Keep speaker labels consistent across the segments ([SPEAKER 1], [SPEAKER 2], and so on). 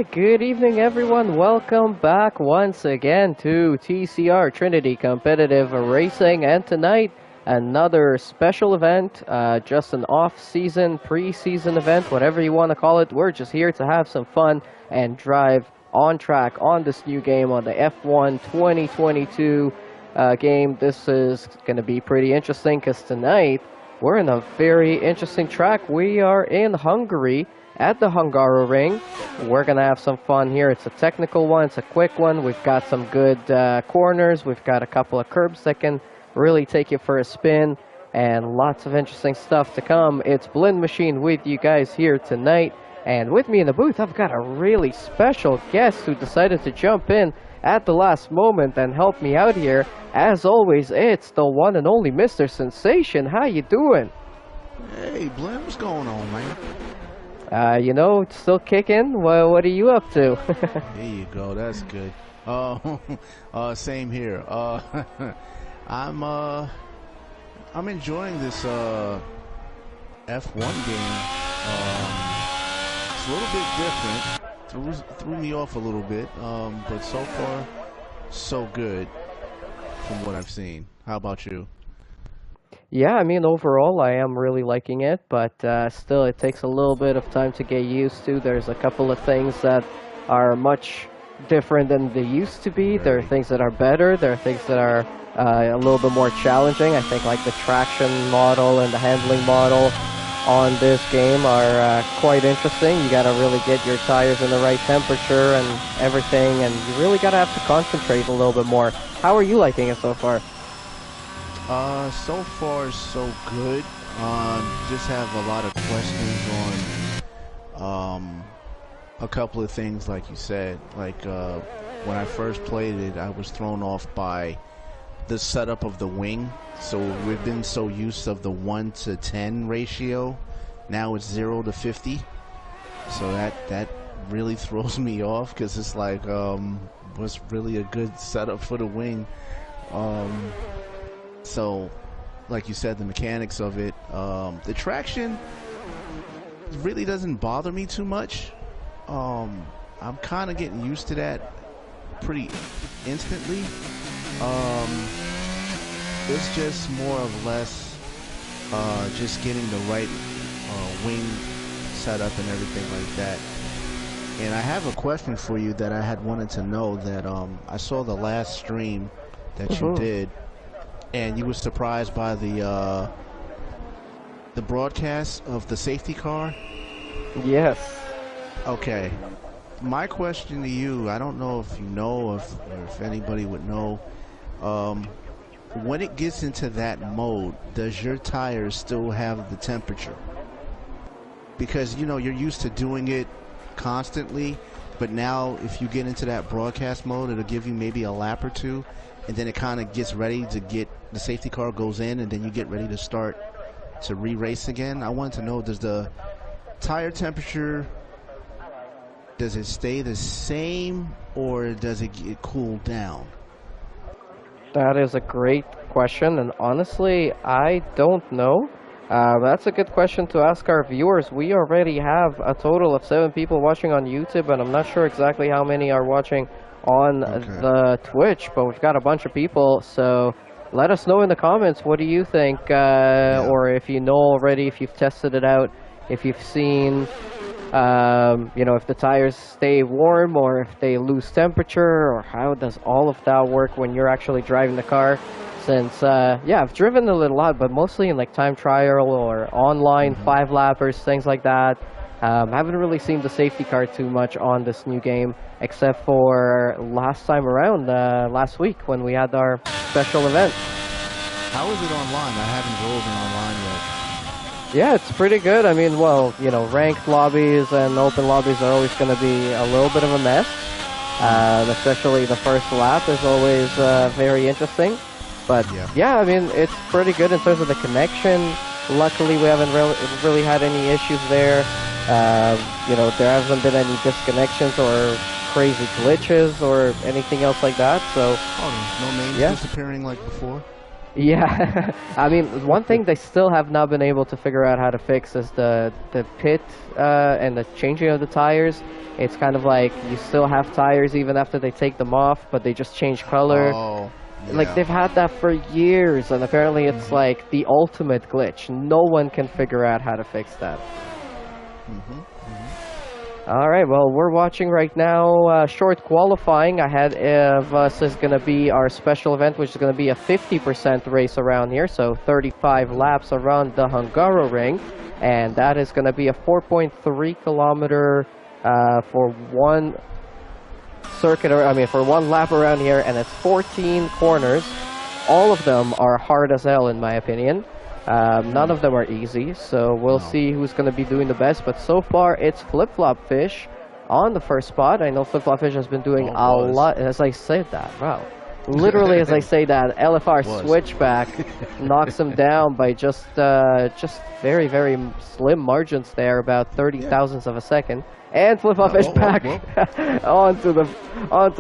[SPEAKER 1] right, good evening everyone. Welcome back once again to TCR, Trinity Competitive Racing, and tonight another special event, just an off-season, pre-season event, whatever you want to call it. We're just here to have some fun and drive on track on this new game, on the F1 2022 game. This is going to be pretty interesting because tonight we're in a very interesting track. We are in Hungary at the Hungaroring. We're going to have some fun here. It's a technical one. It's a quick one. We've got some good corners. We've got a couple of curbs that can really take you for a spin, and lots of interesting stuff to come. It's Blend Machine with you guys here tonight. And with me in the booth, I've got a really special guest who decided to jump in at the last moment and help me out here. As always, it's the one and only Mr. Sensation. How you doing?
[SPEAKER 2] Hey, Blend, what's going on, man?
[SPEAKER 1] Still kicking. What are you up to?
[SPEAKER 2] There you go. That's good. Same here. I'm enjoying this F1 game. It's a little bit different. Threw me off a little bit. But so far, so good from what I've seen. How about you?
[SPEAKER 1] Yeah, I mean, overall, I am really liking it, but still, it takes a little bit of time to get used to. There's a couple of things that are much different than they used to be. There are things that are better. There are things that are a little bit more challenging. I think like the traction model and the handling model on this game are quite interesting. You got to really get your tires in the right temperature and everything, and you really got to have to concentrate a little bit more. How are you liking it so far?
[SPEAKER 2] So far so good. Just have a lot of questions on a couple of things, like you said. Like when I first played it, I was thrown off by the setup of the wing. So we've been so used of the 1:10 ratio. Now it's 0:50. So that really throws me off, because it's like was really a good setup for the wing. So, like you said, the mechanics of it, the traction really doesn't bother me too much. I'm kind of getting used to that pretty instantly. It's just more or less just getting the right wing setup and everything like that. And I have a question for you that I had wanted to know. That I saw the last stream that you did, and you were surprised by the broadcast of the safety car?
[SPEAKER 1] Yes.
[SPEAKER 2] Okay. My question to you, I don't know if you know, or if anybody would know, when it gets into that mode, does your tires still have the temperature? Because, you know, you're used to doing it constantly, but now if you get into that broadcast mode, it'll give you maybe a lap or two, and then it kind of gets ready to get, the safety car goes in, and then you get ready to start to re-race again. I wanted to know, does the tire temperature, does it stay the same, or does it get cooled down?
[SPEAKER 1] That is a great question, and honestly, I don't know. That's a good question to ask our viewers. We already have a total of 7 people watching on YouTube, and I'm not sure exactly how many are watching on the Twitch, but we've got a bunch of people, so let us know in the comments, what do you think, or if you know already, if you've tested it out, if you've seen, if the tires stay warm or if they lose temperature, or how does all of that work when you're actually driving the car. Since, I've driven it a lot, but mostly in like time trial or online 5-lappers, things like that. Haven't really seen the safety car too much on this new game, except for last time around, last week when we had our special event.
[SPEAKER 2] How is it online? I haven't driven online yet.
[SPEAKER 1] Yeah, it's pretty good. I mean, well, ranked lobbies and open lobbies are always going to be a little bit of a mess. Especially the first lap is always very interesting. But yeah, I mean, it's pretty good in terms of the connection. Luckily, we haven't really had any issues there. There hasn't been any disconnections or crazy glitches or anything else like that. So,
[SPEAKER 2] no names disappearing like before?
[SPEAKER 1] Yeah, I mean, one thing they still have not been able to figure out how to fix is the pit and the changing of the tires. It's kind of like you still have tires even after they take them off, but they just change color.
[SPEAKER 2] Oh,
[SPEAKER 1] Like
[SPEAKER 2] yeah.
[SPEAKER 1] they've had that for years, and apparently it's
[SPEAKER 2] Hmm.
[SPEAKER 1] like the ultimate glitch. No one can figure out how to fix that.
[SPEAKER 2] Hmm. Hmm.
[SPEAKER 1] All right, well, we're watching right now short qualifying. Ahead of us is going to be our special event, which is going to be a 50% race around here, so 35 laps around the Hungaroring. And that is going to be a 4.3 kilometer for one circuit, or I mean, for one lap around here, and it's 14 corners. All of them are hard as hell, in my opinion. None of them are easy, so we'll
[SPEAKER 2] No.
[SPEAKER 1] see who's going to be doing the best. But so far, it's Flip Flop Fish on the first spot. I know Flip Flop Fish has been doing
[SPEAKER 2] Oh, it
[SPEAKER 1] a
[SPEAKER 2] was.
[SPEAKER 1] lot. As I said that, wow. Literally, as I say that, LFR
[SPEAKER 2] Was.
[SPEAKER 1] switchback knocks him down by just very, very slim margins there, about 30
[SPEAKER 2] Yeah.
[SPEAKER 1] thousandths of a second. And Flip Flop Fish
[SPEAKER 2] Oh,
[SPEAKER 1] back
[SPEAKER 2] well.
[SPEAKER 1] onto the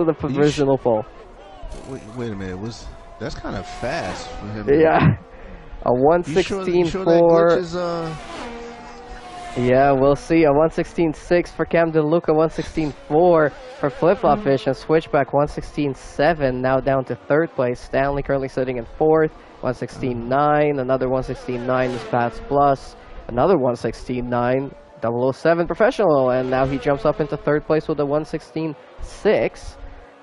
[SPEAKER 2] You
[SPEAKER 1] provisional pole.
[SPEAKER 2] wait a minute. That's kind of fast for him?
[SPEAKER 1] Yeah. A
[SPEAKER 2] You sure? You
[SPEAKER 1] 116.4.
[SPEAKER 2] sure that glitch is
[SPEAKER 1] Yeah, we'll see. A 116.6 for Camden Luca, 116.4 for Flip Flop Fish, and Switchback 116.7, now down to third place. Stanley currently sitting in fourth, 116.9. Another 116.9 is Pats Plus. Another 116.9, 007 Professional, and now he jumps up into third place with a 116.6.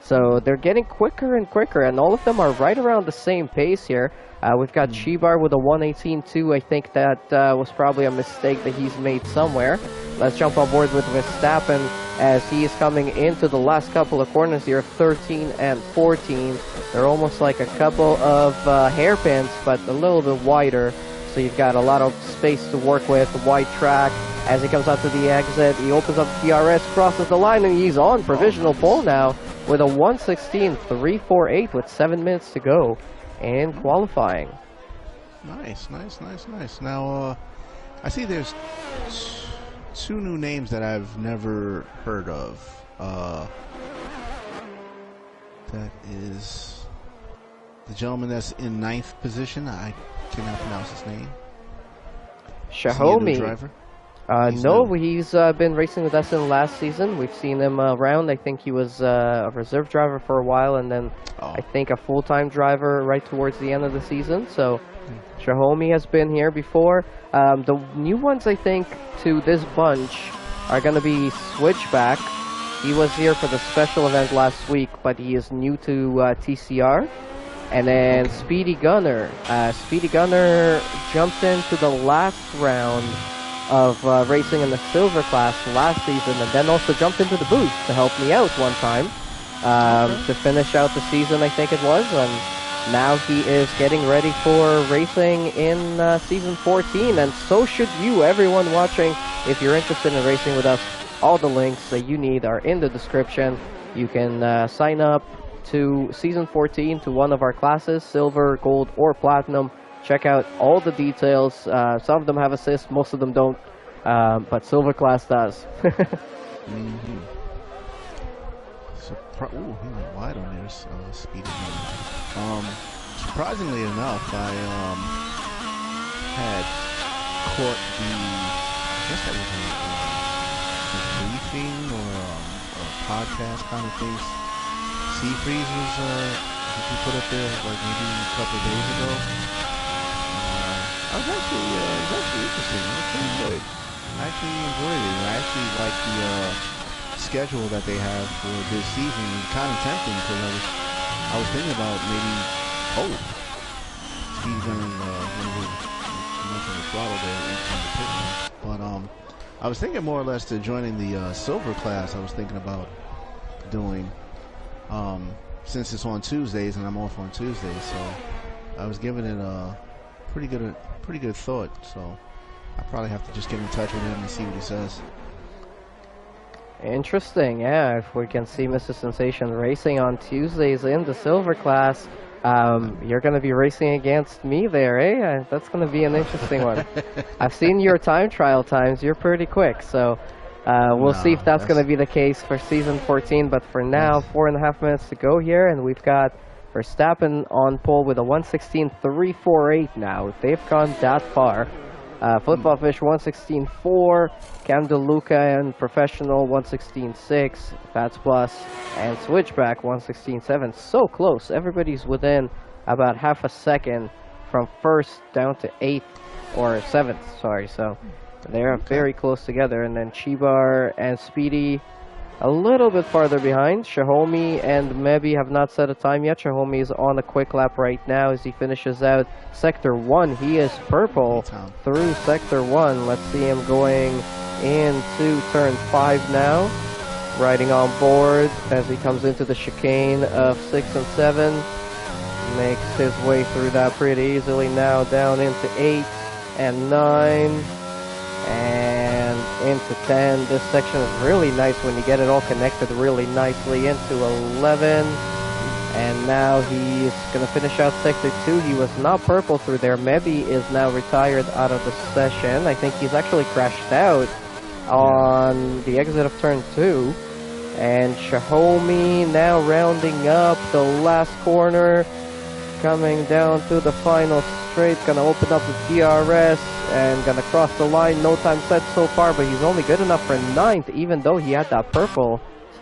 [SPEAKER 1] So they're getting quicker and quicker, and all of them are right around the same pace here. We've got Chibar with a 118.2. I think that was probably a mistake that he's made somewhere. Let's jump on board with Verstappen as he is coming into the last couple of corners here, 13 and 14. They're almost like a couple of hairpins, but a little bit wider. So you've got a lot of space to work with, the wide track. As he comes out to the exit, he opens up DRS, crosses the line, and he's on provisional pole now with a 116.348 with 7 minutes to go in qualifying.
[SPEAKER 2] nice? Now, I see there's two new names that I've never heard of. That is the gentleman that's in ninth position. I cannot pronounce his name. Is he a new
[SPEAKER 1] Shahomi.
[SPEAKER 2] driver? He's
[SPEAKER 1] No,
[SPEAKER 2] new.
[SPEAKER 1] he's been racing with us in last season. We've seen him around. I think he was a reserve driver for a while, and then
[SPEAKER 2] Oh,
[SPEAKER 1] I think a full-time driver right towards the end of the season. So Shahomi has been here before. The new ones, I think, to this bunch are going to be Switchback. He was here for the special event last week, but he is new to TCR. And then Speedy Gunner. Speedy Gunner jumped into the last round of racing in the silver class last season, and then also jumped into the booth to help me out one time to finish out the season, I think it was. And now he is getting ready for racing in season 14, and so should you, everyone watching. If you're interested in racing with us, all the links that you need are in the description. You can sign up to season 14 to one of our classes, silver, gold, or platinum. Check out all the details. Some of them have assists, most of them don't, but silver class does.
[SPEAKER 2] mm-hmm. Ooh, he went wide on there. Speedy. Surprisingly enough, I had caught I guess that was a briefing or a podcast kind of thing. Sea Freeze was that you put up there like maybe a couple of days ago. I was actually it was actually interesting. It was pretty good. I actually enjoyed it. I actually like the schedule that they have for this season. It's kind of tempting because I was thinking about maybe Speed's gonna mention the throttle there in the pit lane. But I was thinking more or less to joining the silver class. I was thinking about doing since it's on Tuesdays and I'm off on Tuesdays, so I was giving it a pretty good thought. So I probably have to just get in touch with him and see what he says.
[SPEAKER 1] Interesting, yeah. If we can see Mr. Sensation racing on Tuesdays in the silver class, you're going to be racing against me there, eh? That's going to be an interesting one. I've seen your time trial times. You're pretty quick, so we'll see if that's going to be the case for season 14. But for now, 4.5 minutes to go here, and we've got Verstappen on pole with a 1:16.348 now. They've gone that far. Flip-flop fish 1:16.4, Cam DeLuca and professional 1:16.6, Fats Plus and switchback 1:16.7. So close. Everybody's within about half a second from first down to 8th or 7th. Sorry, so they're very close together. And then Chibar and Speedy a little bit farther behind. Shahomi and Mebi have not set a time yet. Shahomi is on a quick lap right now as he finishes out Sector 1. He is purple through Sector 1. Let's see him going into Turn 5 now. Riding on board as he comes into the chicane of 6 and 7. Makes his way through that pretty easily now, down into 8 and 9. And into 10. This section is really nice when you get it all connected really nicely into 11. And now he's going to finish out Sector 2. He was not purple through there. Mebi is now retired out of the session. I think he's actually crashed out on the exit of Turn 2. And Shahomi now rounding up the last corner. Coming down to the final straight, gonna open up the DRS and gonna cross the line. No time set so far, but he's only good enough for 9th, even though he had that purple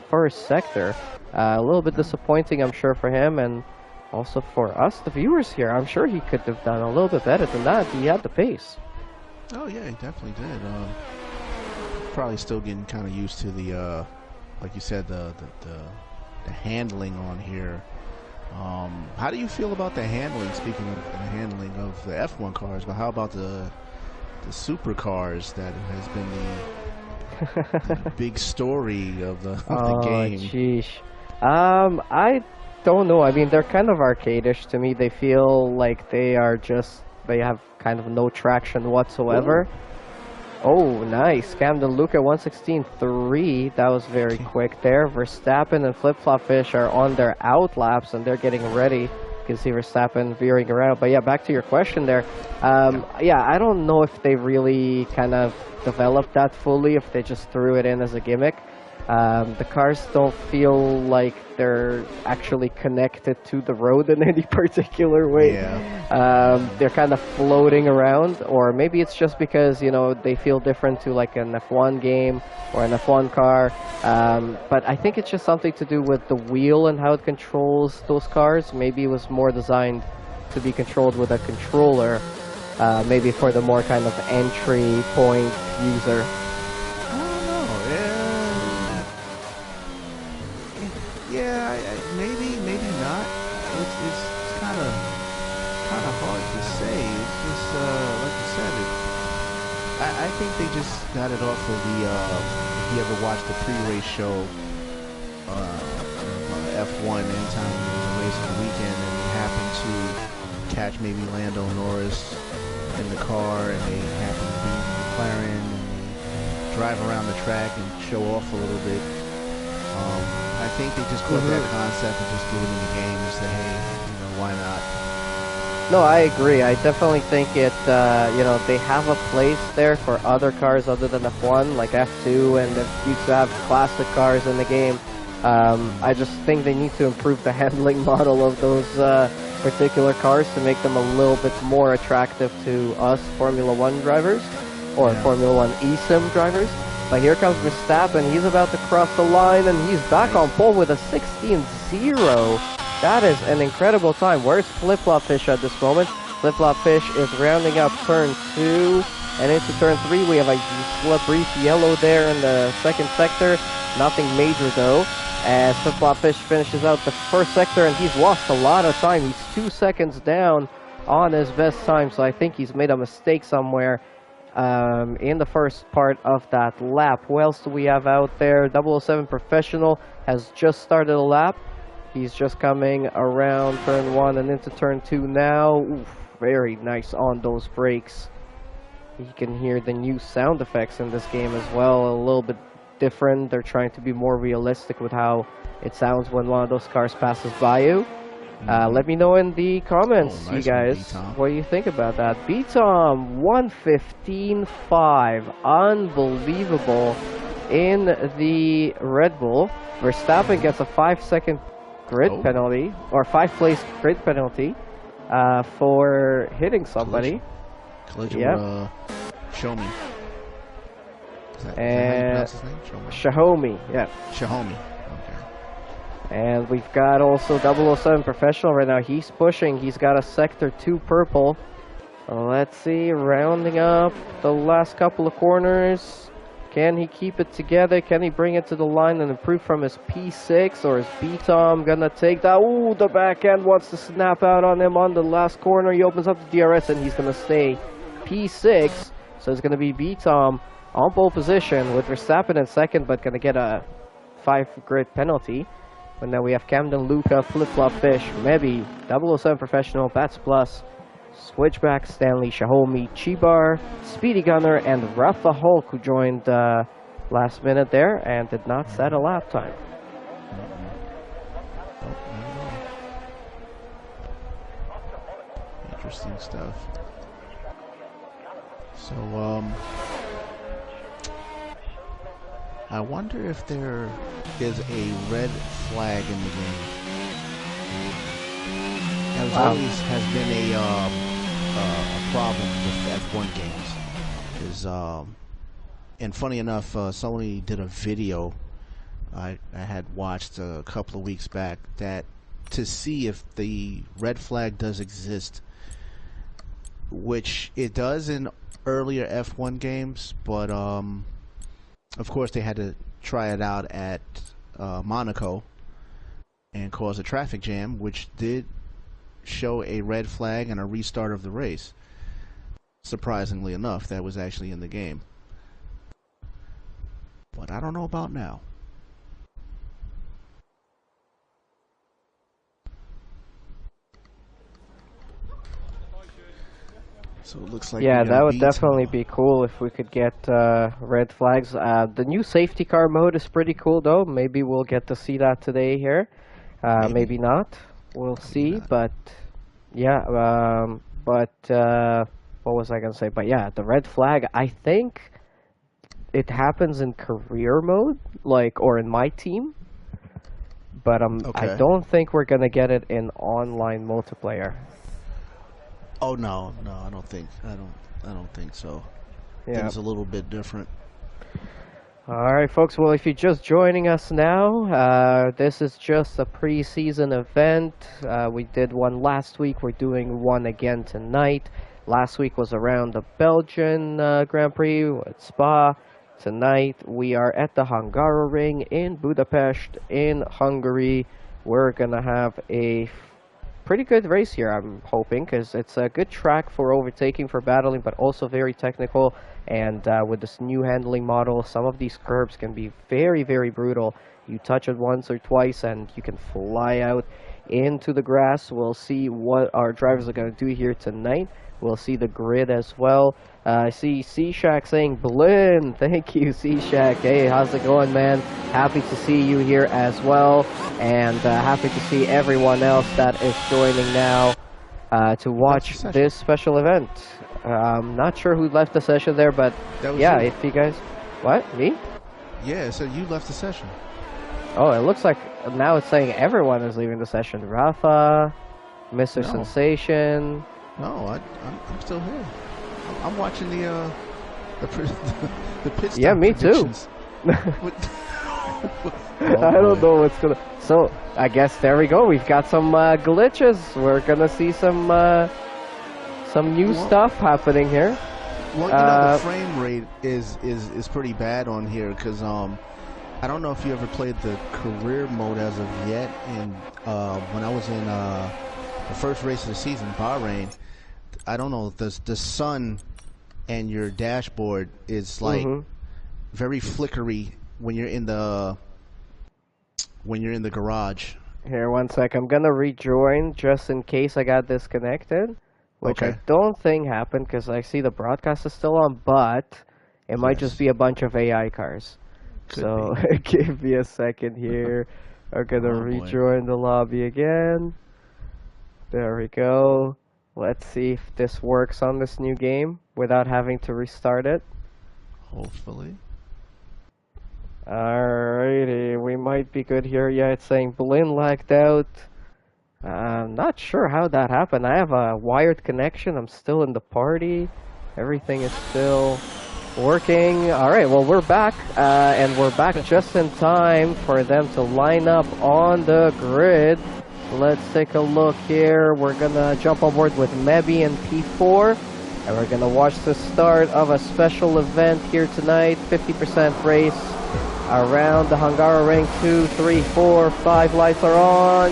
[SPEAKER 1] first sector. A little bit disappointing, I'm sure, for him, and also for us, the viewers here. I'm sure he could have done a little bit better than that. He had the pace.
[SPEAKER 2] Oh yeah, he definitely did. Probably still getting kind of used to the, like you said, the handling on here. How do you feel about the handling? Speaking of the handling of the F1 cars, but how about the supercars that has been the big story of the game?
[SPEAKER 1] Oh, sheesh. I don't know. I mean, they're kind of arcadish to me. They feel like they have kind of no traction whatsoever. Ooh. Oh, nice. Cam DeLuca 1:16.3. That was very quick there. Verstappen and Flip-Flop Fish are on their out laps and they're getting ready. You can see Verstappen veering around. But yeah, back to your question there. Yeah, I don't know if they really kind of developed that fully, if they just threw it in as a gimmick. The cars don't feel like they're actually connected to the road in any particular way.
[SPEAKER 2] Yeah.
[SPEAKER 1] They're kind of floating around, or maybe it's just because, you know, they feel different to like an F1 game or an F1 car. But I think it's just something to do with the wheel and how it controls those cars. Maybe it was more designed to be controlled with a controller, maybe for the more kind of entry point user.
[SPEAKER 2] Maybe not. It's kind of hard to say. It's just like you said. I think they just got it off of the. If you ever watched the pre-race show, F1, anytime there was a race on the weekend, and they happened to catch maybe Lando Norris in the car, and they happen to be in McLaren, and they drive around the track and show off a little bit. I think they just caught that concept and just threw it in the game and said, hey, you know, why not?
[SPEAKER 1] No, I agree. I definitely think it, you know, they have a place there for other cars other than F1, like F2, and they used to have classic cars in the game. I just think they need to improve the handling model of those particular cars to make them a little bit more attractive to us Formula 1 drivers, or Formula 1 eSIM drivers. But here comes Verstappen. He's about to cross the line, and he's back on pole with a 16.0. That is an incredible time. Where's Flip-Flop Fish at this moment? Flip-Flop Fish is rounding up Turn 2, and into Turn 3 we have a brief yellow there in the second sector. Nothing major though, as Flip-Flop Fish finishes out the first sector, and he's lost a lot of time. He's 2 seconds down on his best time, so I think he's made a mistake somewhere in the first part of that lap. Who else do we have out there? 007 Professional has just started a lap. He's just coming around Turn 1 and into Turn 2 now. Oof, very nice on those brakes. You can hear the new sound effects in this game as well, a little bit different. They're trying to be more realistic with how it sounds when one of those cars passes by you. Let me know in the comments, nice, you guys, what you think about that. B-Tom, 1:15.5. Unbelievable in the Red Bull. Verstappen gets a 5-second grid
[SPEAKER 2] Oh,
[SPEAKER 1] penalty, or 5th place grid penalty for hitting somebody.
[SPEAKER 2] collision
[SPEAKER 1] Yep.
[SPEAKER 2] with Show Me. Is that how you
[SPEAKER 1] And
[SPEAKER 2] pronounce his name? Show Me.
[SPEAKER 1] Shahomi, yeah.
[SPEAKER 2] Shahomi. Okay.
[SPEAKER 1] And we've got also 007 Professional right now. He's pushing. He's got a Sector 2 purple. Let's see, rounding up the last couple of corners. Can he keep it together? Can he bring it to the line and improve from his P6 or his B-Tom? Gonna take that. Ooh, the back end wants to snap out on him on the last corner. He opens up the DRS and he's gonna stay P6. So it's gonna be B-Tom on pole position with Verstappen in second, but gonna get a 5 grid penalty. But now we have Camden, Luca, Flip-Flop Fish, Mebi, 007 Professional, Bats Plus, Switchback, Stanley, Shahomi, Chibar, Speedy Gunner, and Rafa Hulk, who joined last minute there and did not set a lap time.
[SPEAKER 2] Oh, interesting stuff. So, I wonder if there is a red flag in the game. As always has been a problem with F1 games. Is and funny enough, somebody did a video I had watched a couple of weeks back that to see if the red flag does exist, which it does in earlier F1 games, but of course they had to try it out at Monaco and cause a traffic jam, which did show a red flag and a restart of the race. Surprisingly enough, that was actually in the game. But I don't know about now. So it looks like
[SPEAKER 1] Yeah, that would definitely be cool if we could get red flags. The new safety car mode is pretty cool, though. Maybe we'll get to see that today here. Maybe not. We'll see.
[SPEAKER 2] not.
[SPEAKER 1] But yeah, what was I gonna say? But yeah, the red flag. I think it happens in career mode, like, or in my team. But I don't think we're gonna get it in online multiplayer.
[SPEAKER 2] Oh no, I don't think so.
[SPEAKER 1] Yeah.
[SPEAKER 2] Things a little bit different.
[SPEAKER 1] All right, folks. Well, if you're just joining us now, this is just a pre-season event. We did one last week. We're doing one again tonight. Last week was around the Belgian Grand Prix at Spa. Tonight we are at the Hungaroring in Budapest in Hungary. We're gonna have a pretty good race here, I'm hoping, because it's a good track for overtaking, for battling, but also very technical. And with this new handling model, some of these curbs can be very, very brutal. You touch it once or twice and you can fly out into the grass. We'll see what our drivers are going to do here tonight. We'll see the grid as well. I see C-Shack saying, Blin, thank you, C-Shack. Hey, how's it going, man? Happy to see you here as well. And happy to see everyone else that is joining now to watch this special event. I'm not sure who left the session there, but yeah, if you guys... What? Me?
[SPEAKER 2] Yeah, so you left the session.
[SPEAKER 1] Oh, it looks like now it's saying everyone is leaving the session. Rafa, Mr. Sensation...
[SPEAKER 2] No, I'm still here. I'm watching the pit stop.
[SPEAKER 1] Yeah, me too. I don't know what's gonna. So I guess there we go. We've got some glitches. We're gonna see some new stuff happening here.
[SPEAKER 2] Well, you know, the frame rate is pretty bad on here because I don't know if you ever played the career mode as of yet. And when I was in the first race of the season, Bahrain, I don't know, the sun and your dashboard is like very flickery when you're in the garage.
[SPEAKER 1] Here, one sec. I'm gonna rejoin just in case I got disconnected, which I don't think happened because I see the broadcast is still on, but it might just be a bunch of AI cars. So give me a second here. I'm gonna rejoin the lobby again. There we go. Let's see if this works on this new game without having to restart it.
[SPEAKER 2] Hopefully.
[SPEAKER 1] Alrighty, we might be good here. Yeah, it's saying Blin lagged out. I'm not sure how that happened. I have a wired connection. I'm still in the party. Everything is still working. Alright, well, we're back. And we're back just in time for them to line up on the grid. Let's take a look here. We're gonna jump on board with Mebi and P4. And we're gonna watch the start of a special event here tonight. 50% race around the Hungarian ring. 2, 3, 4, 5 lights are on.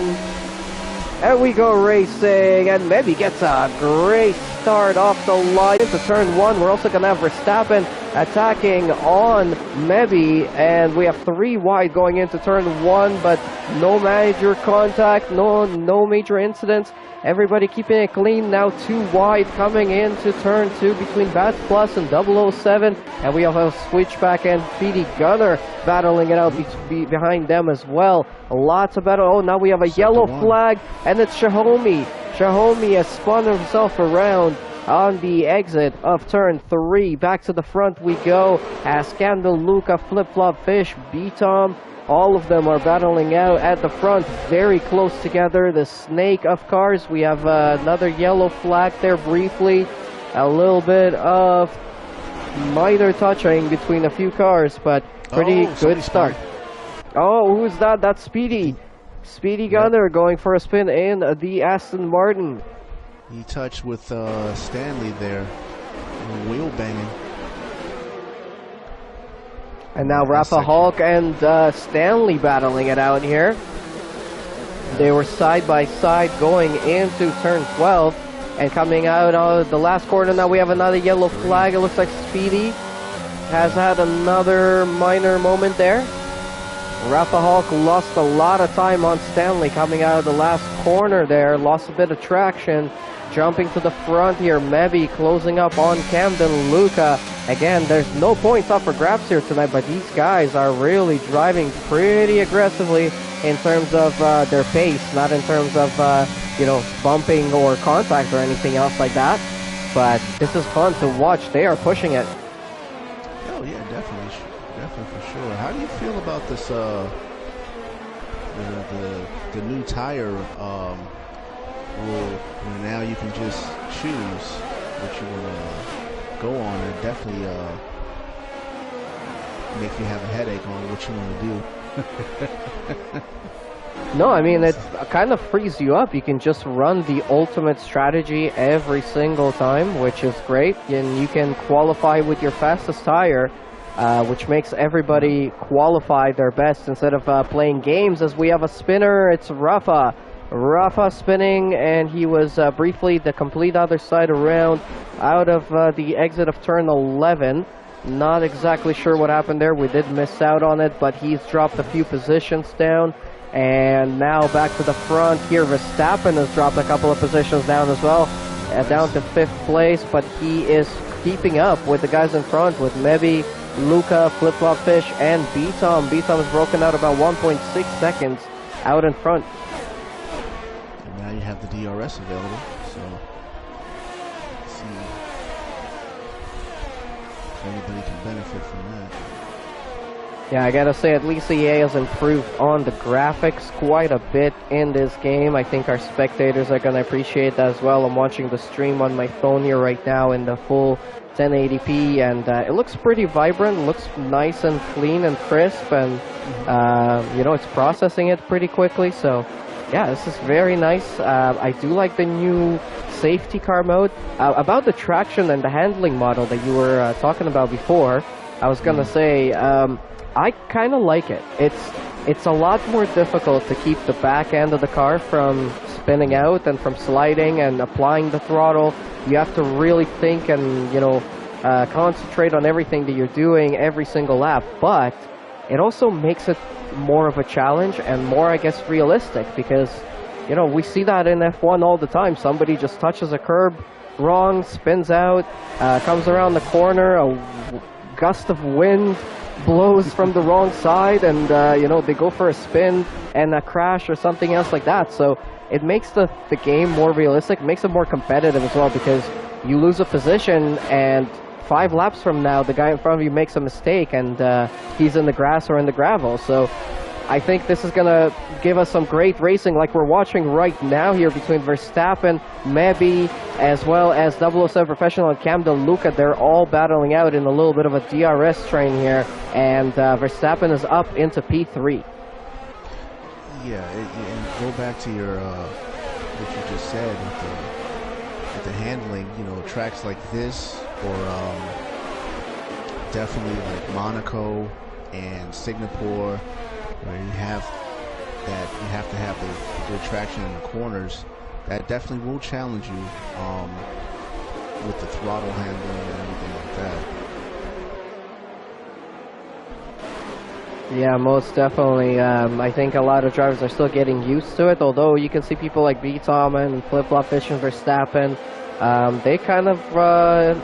[SPEAKER 1] And we go racing, and Mebi gets a great start off the line into turn 1. We're also going to have Verstappen attacking on Mebi, and we have 3 wide going into turn 1, but no major contact, no major incidents. Everybody keeping it clean. Now 2 wide coming into turn 2 between Bats Plus and 007, and we have a switchback and Speedy Gunner battling it out behind them as well. Lots of battle. Oh, now we have a yellow flag, and it's Shahomi. Shahomi has spun himself around on the exit of turn 3. Back to the front we go. Scandal, Luca, Flip Flop Fish, B-Tom. All of them are battling out at the front, very close together. The snake of cars. We have another yellow flag there briefly. A little bit of minor touching between a few cars, but pretty good start. Oh, who's that? That's Speedy. Speedy Gunner going for a spin in the Aston Martin.
[SPEAKER 2] He touched with Stanley there. Wheel banging.
[SPEAKER 1] And now Rafa Hulk and Stanley battling it out here. They were side by side going into turn 12. And coming out of the last corner, now we have another yellow flag. It looks like Speedy has had another minor moment there. Rafa Hulk lost a lot of time on Stanley coming out of the last corner there. Lost a bit of traction. Jumping to the front here, Mebi closing up on Camden Luca. Again, there's no points up for grabs here tonight, but these guys are really driving pretty aggressively in terms of their pace, not in terms of, you know, bumping or contact or anything else like that. But this is fun to watch. They are pushing it.
[SPEAKER 2] Oh, yeah, definitely for sure. How do you feel about this, the new tire rule, where now you can just choose what you want to go on, and definitely make you have a headache on what you want to do?
[SPEAKER 1] No, I mean, it kind of frees you up. You can just run the ultimate strategy every single time, which is great. And you can qualify with your fastest tire, which makes everybody qualify their best instead of playing games. As we have a spinner, it's Rafa. Rafa spinning, and he was briefly the complete other side around out of the exit of turn 11. Not exactly sure what happened there. We did miss out on it, but he's dropped a few positions down. And now back to the front here. Verstappen has dropped a couple of positions down as well. Down to 5th place, but he is keeping up with the guys in front with Mebi, Luca, Flip Flop Fish, and B-Tom. B-Tom has broken out about 1.6 seconds out in front.
[SPEAKER 2] Now you have the DRS available, so let's see if anybody can benefit from that.
[SPEAKER 1] Yeah, I gotta say, at least EA has improved on the graphics quite a bit in this game. I think our spectators are gonna appreciate that as well. I'm watching the stream on my phone here right now in the full 1080p, and it looks pretty vibrant, looks nice and clean and crisp, and you know, it's processing it pretty quickly, so yeah, this is very nice. I do like the new safety car mode. About the traction and the handling model that you were talking about before, I was gonna say, I kind of like it. It's a lot more difficult to keep the back end of the car from spinning out and from sliding and applying the throttle. You have to really think and, you know, concentrate on everything that you're doing every single lap. But it also makes it more of a challenge and more, I guess, realistic, because, you know, we see that in F1 all the time. Somebody just touches a curb wrong, spins out, comes around the corner, a gust of wind blows from the wrong side, and you know, they go for a spin and a crash or something else like that. So it makes the game more realistic, makes it more competitive as well, because you lose a position and 5 laps from now, the guy in front of you makes a mistake and he's in the grass or in the gravel. So I think this is going to give us some great racing like we're watching right now here between Verstappen, Mebi, as well as 007 Professional and Cam De Luca. They're all battling out in a little bit of a DRS train here, and Verstappen is up into P3.
[SPEAKER 2] Yeah, and go back to your what you just said with the handling. You know, tracks like this, or definitely like Monaco and Singapore, where you have to have the good traction in the corners. That definitely will challenge you with the throttle handling and everything like that.
[SPEAKER 1] Yeah, most definitely. I think a lot of drivers are still getting used to it, although you can see people like B-Tom and Flip-Flop Fish and Verstappen, they kind of,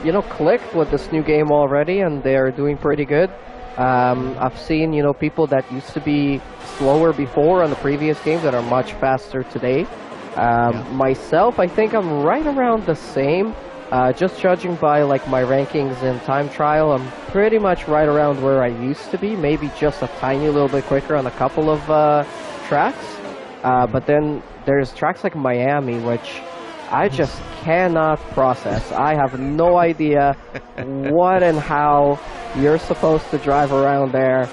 [SPEAKER 1] you know, clicked with this new game already, and they're doing pretty good. I've seen, you know, people that used to be slower before on the previous games that are much faster today. Myself, I think I'm right around the same. Just judging by like my rankings in time trial, I'm pretty much right around where I used to be, maybe just a tiny little bit quicker on a couple of tracks. But then there's tracks like Miami, which I just cannot process. I have no idea what and how you're supposed to drive around there.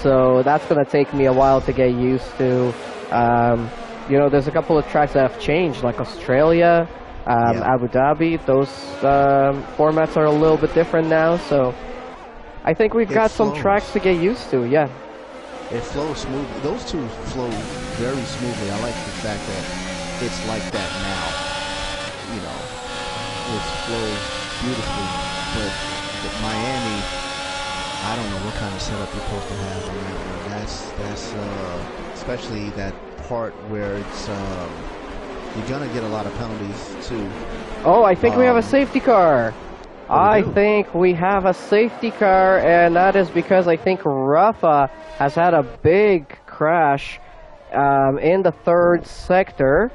[SPEAKER 1] So that's going to take me a while to get used to. You know, there's a couple of tracks that have changed, like Australia. Abu Dhabi, those formats are a little bit different now, so I think we've got some tracks to get used to. Yeah,
[SPEAKER 2] it flows smoothly. Those two flow very smoothly. I like the fact that it's like that now. You know, it flows beautifully. But Miami, I don't know what kind of setup you're supposed to have on that one. That's especially that part where it's you're gonna get a lot of penalties too.
[SPEAKER 1] Oh, I think we have a safety car. I think we have a safety car, and that is because I think Rafa has had a big crash in the 3rd sector,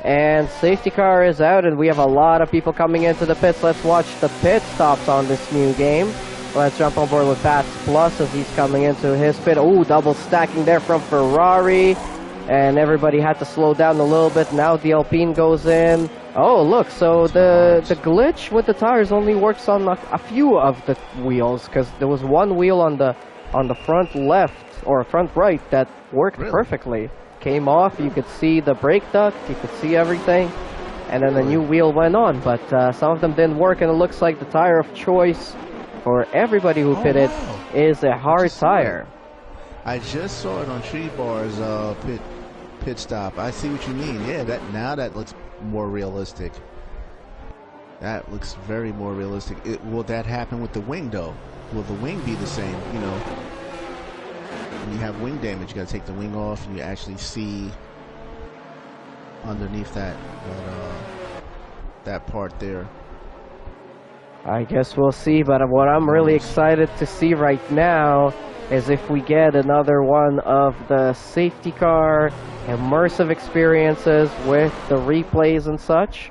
[SPEAKER 1] and safety car is out, and we have a lot of people coming into the pits. Let's watch the pit stops on this new game. Let's jump on board with Bats Plus as he's coming into his pit. Oh, double stacking there from Ferrari. And everybody had to slow down a little bit. Now the Alpine goes in. Oh, look, so the glitch with the tires only works on a few of the wheels, because there was one wheel on the front left or front right that worked perfectly. Came off, you could see the brake duct, you could see everything, and then the new wheel went on. But some of them didn't work, and it looks like the tire of choice for everybody who pitted is a hard tire.
[SPEAKER 2] I just saw it on Tree Bar's pit stop. I see what you mean. Yeah, that looks more realistic. That looks very more realistic. Will that happen with the wing though? Will the wing be the same? You know, when you have wing damage, you got to take the wing off, and you actually see underneath that part there.
[SPEAKER 1] I guess we'll see, but what I'm really excited to see right now is if we get another one of the safety car immersive experiences with the replays and such.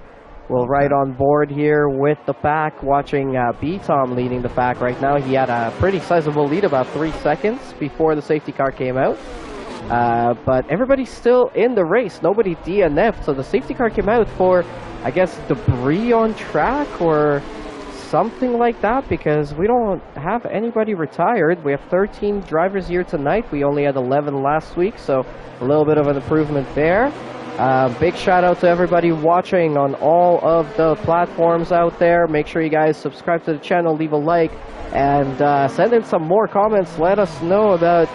[SPEAKER 1] We'll ride on board here with the pack, watching B-Tom leading the pack right now. He had a pretty sizable lead, about 3 seconds before the safety car came out. But everybody's still in the race. Nobody DNF'd, so the safety car came out for, I guess, debris on track or something like that, because we don't have anybody retired. We have 13 drivers here tonight. We only had 11 last week, so a little bit of an improvement there. Big shout out to everybody watching on all of the platforms out there. Make sure you guys subscribe to the channel, leave a like, and send in some more comments. Let us know about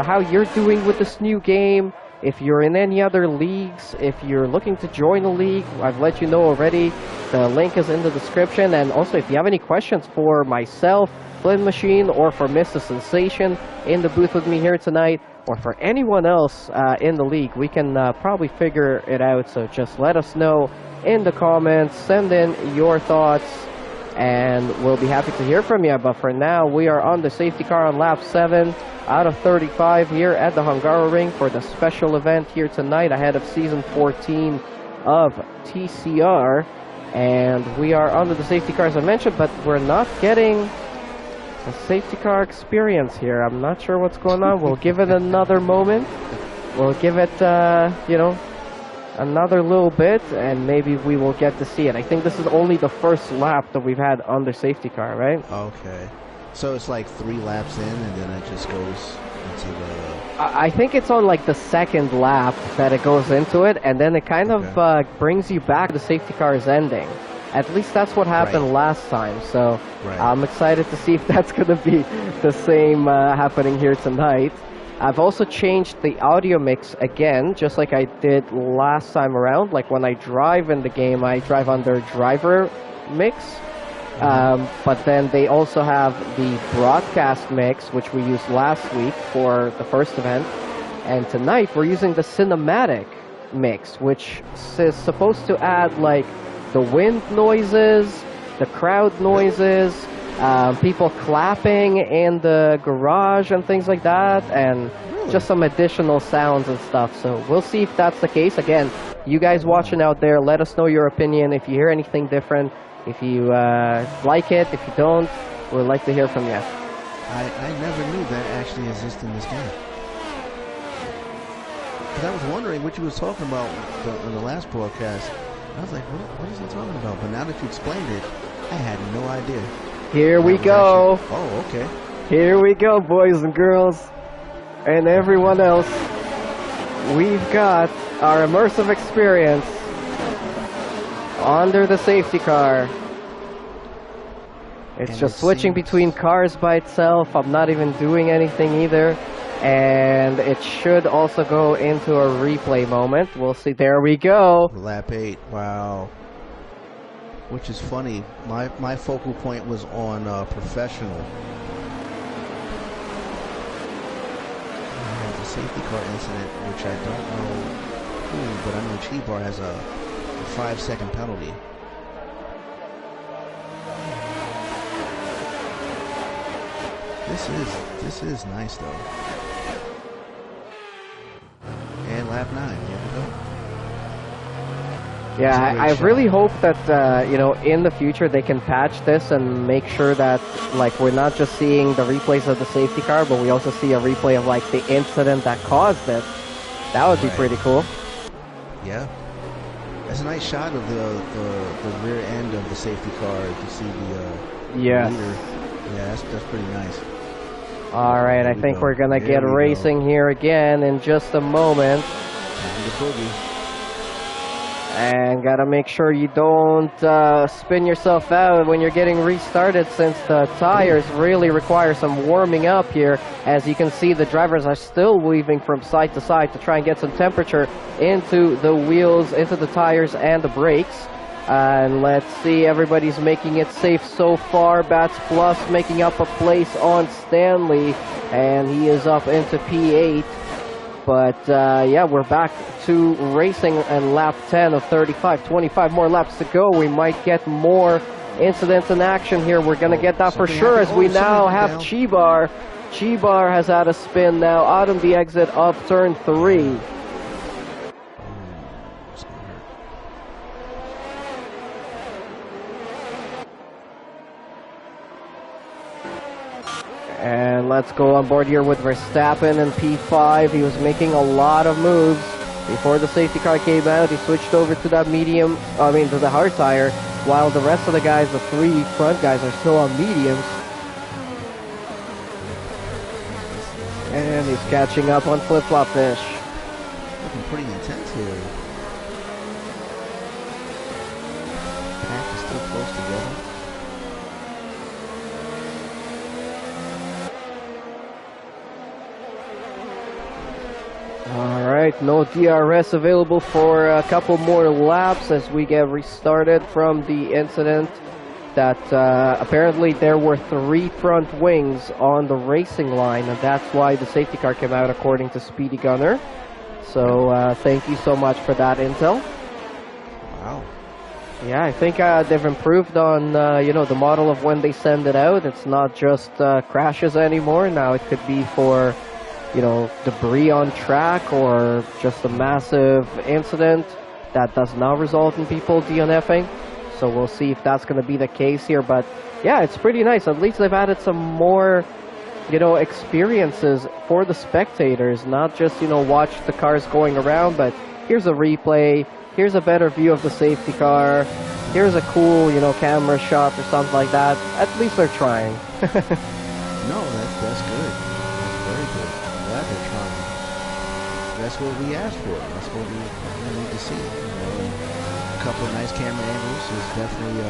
[SPEAKER 1] how you're doing with this new game. If you're in any other leagues, if you're looking to join a league, I've let you know already. The link is in the description. And also, if you have any questions for myself, Flynn Machine, or for Mr. Sensation in the booth with me here tonight, or for anyone else in the league, we can probably figure it out. So just let us know in the comments. Send in your thoughts, and we'll be happy to hear from you. But for now, we are on the safety car on lap 7 out of 35 here at the Hungaroring for the special event here tonight ahead of season 14 of TCR. And we are under the safety car, as I mentioned, but we're not getting a safety car experience here. I'm not sure what's going on. We'll give it another moment. We'll give it, you know, another little bit, and maybe we will get to see it. I think this is only the first lap that we've had under safety car, right?
[SPEAKER 2] Okay. So it's like 3 laps in, and then it just goes into the...
[SPEAKER 1] I think it's on like the second lap that it goes into it, and then it kind of brings you back to the safety car's ending. At least that's what happened last time, so I'm excited to see if that's going to be the same happening here tonight. I've also changed the audio mix again, just like I did last time around. Like when I drive in the game, I drive under driver mix. But then they also have the broadcast mix, which we used last week for the first event. And tonight we're using the cinematic mix, which is supposed to add like the wind noises, the crowd noises, people clapping in the garage and things like that, and just some additional sounds and stuff. So we'll see if that's the case. Again, you guys watching out there, let us know your opinion if you hear anything different. If you like it, if you don't, we'd like to hear from you.
[SPEAKER 2] I never knew that actually existed in this game. Because I was wondering what you was talking about in the last broadcast. I was like, what is he talking about? But now that you explained it, I had no idea.
[SPEAKER 1] Here we go.
[SPEAKER 2] Actually, oh, okay.
[SPEAKER 1] Here we go, boys and girls, and everyone else. We've got our immersive experience under the safety car. It's just switching between cars by itself. I'm not even doing anything either. And it should also go into a replay moment. We'll see. There we go.
[SPEAKER 2] Lap 8. Wow. Which is funny. My focal point was on professional. The safety car incident, which I don't know who, but I know Chibar has a 5-second penalty. This is nice though. And lap 9, here we go.
[SPEAKER 1] Yeah, I really hope that you know, in the future they can patch this and make sure that like we're not just seeing the replays of the safety car, but we also see a replay of like the incident that caused it. That would be pretty cool.
[SPEAKER 2] Yeah. That's a nice shot of the rear end of the safety car. You can see the leader. Yeah, that's pretty nice.
[SPEAKER 1] All right, I think we're gonna get racing here again in just a moment. And gotta make sure you don't spin yourself out when you're getting restarted, since the tires really require some warming up here. As you can see, the drivers are still weaving from side to side to try and get some temperature into the wheels, into the tires and the brakes. And let's see, everybody's making it safe so far. Bats Plus making up a place on Stanley, and he is up into P8. But yeah, we're back to racing and lap 10 of 35. 25 more laps to go. We might get more incidents in action here. We're going to get that for sure, as we now have Chibar. Chibar has had a spin now out of the exit of turn 3. And let's go on board here with Verstappen in P5. He was making a lot of moves before the safety car came out. He switched over to that to the hard tire, while the rest of the guys, the 3 front guys, are still on mediums. And he's catching up on flip-flop fish.
[SPEAKER 2] Looking pretty intense here. Pack is still close together.
[SPEAKER 1] Alright, no DRS available for a couple more laps as we get restarted from the incident that apparently there were 3 front wings on the racing line, and that's why the safety car came out, according to Speedy Gunner. So thank you so much for that intel.
[SPEAKER 2] Wow.
[SPEAKER 1] Yeah, I think they've improved on you know, the model of when they send it out. It's not just crashes anymore. Now it could be for, you know, debris on track, or just a massive incident that does not result in people DNFing. so we'll see if that's going to be the case here. But yeah, it's pretty nice. At least they've added some more, experiences for the spectators, not just, watch the cars going around, but here's a replay, here's a better view of the safety car, here's a cool, camera shot or something like that. At least they're trying.
[SPEAKER 2] No, that's good. That's very good. I'm glad they're trying. That's what we asked for. That's what we need to see. A couple of nice camera angles is definitely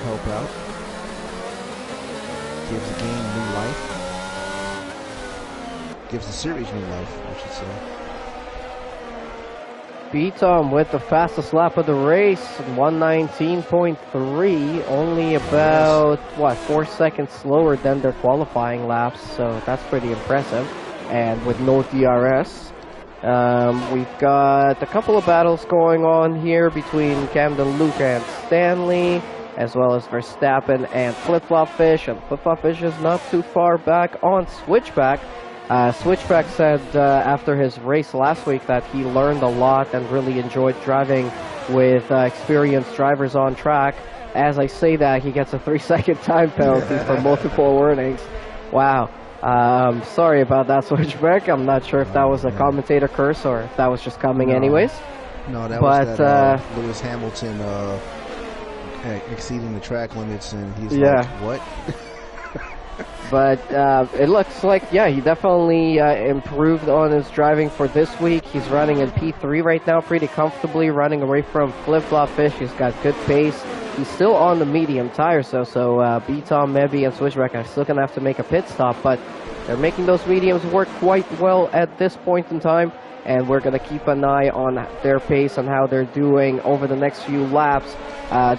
[SPEAKER 2] help out. Gives the game new life. Gives the series new life, I should say.
[SPEAKER 1] Beatom with the fastest lap of the race, 119.3, only about, 4 seconds slower than their qualifying laps, so that's pretty impressive, and with no DRS. We've got a couple of battles going on here between Camden, Luca, and Stanley, as well as Verstappen and Flip-Flop Fish, and Flip-Flop Fish is not too far back on Switchback. Switchback said after his race last week that he learned a lot and really enjoyed driving with experienced drivers on track. As I say that, he gets a 3-second time penalty for multiple warnings. Wow. Sorry about that, Switchback. I'm not sure if that was a commentator curse or if that was just coming anyways.
[SPEAKER 2] No, that was that Lewis Hamilton exceeding the track limits, and he's like, what?
[SPEAKER 1] But it looks like, he definitely improved on his driving for this week. He's running in P3 right now, pretty comfortably, running away from Flip-Flop Fish. He's got good pace. He's still on the medium tires, so B-Tom, Mebby, and Switchback are still going to have to make a pit stop, but they're making those mediums work quite well at this point in time, and we're going to keep an eye on their pace and how they're doing over the next few laps.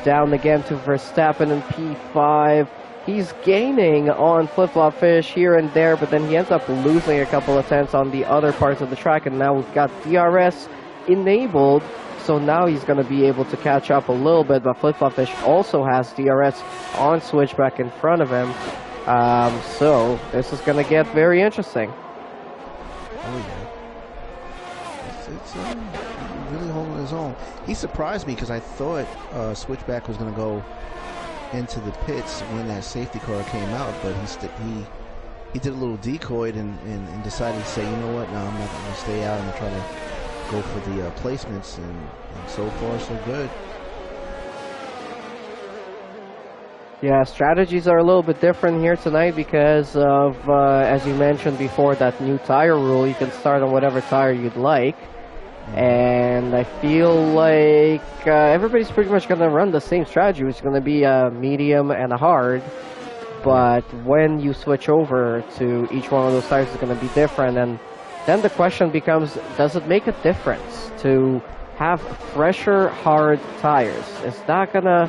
[SPEAKER 1] Down again to Verstappen in P5. He's gaining on Flip-Flop Fish here and there, but then he ends up losing a couple of tenths on the other parts of the track, and now we've got DRS enabled, so now he's going to be able to catch up a little bit, but Flip-Flop Fish also has DRS on Switchback in front of him, so this is going to get very interesting.
[SPEAKER 2] Oh, yeah. It's really holding his own. He surprised me because I thought Switchback was going to go into the pits when that safety car came out, but he did a little decoy and decided to say, you know what, no, I'm not going to stay out and try to go for the placements, and so far so good.
[SPEAKER 1] Yeah, strategies are a little bit different here tonight because of, as you mentioned before, that new tire rule. You can start on whatever tire you'd like. And I feel like everybody's pretty much going to run the same strategy, which is going to be a medium and a hard. But when you switch over to each one of those tires, it's going to be different. And then the question becomes, does it make a difference to have fresher, hard tires? Is that going to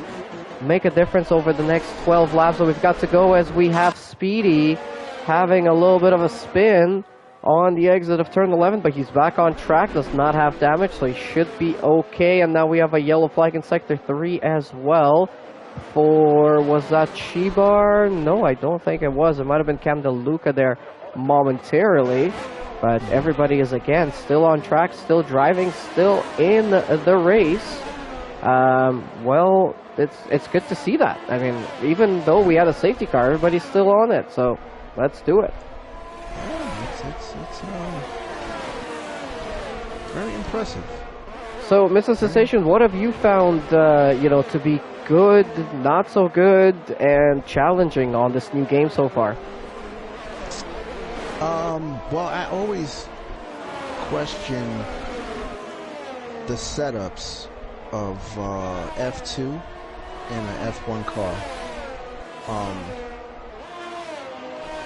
[SPEAKER 1] make a difference over the next 12 laps that we've got to go, as we have Speedy having a little bit of a spin on the exit of turn 11, but he's back on track, does not have damage, so he should be okay. And now we have a yellow flag in sector 3 as well for, was that Chibar? No, I don't think it was. It might have been Camden Luca there momentarily, but everybody is again still on track, still driving, still in the race. Well, it's good to see that. I mean, even though we had a safety car, everybody's still on it, so let's do it.
[SPEAKER 2] It's very impressive.
[SPEAKER 1] So, Mr. Sensation, what have you found, to be good, not so good, and challenging on this new game so far?
[SPEAKER 2] Well, I always question the setups of F2 and an F1 car.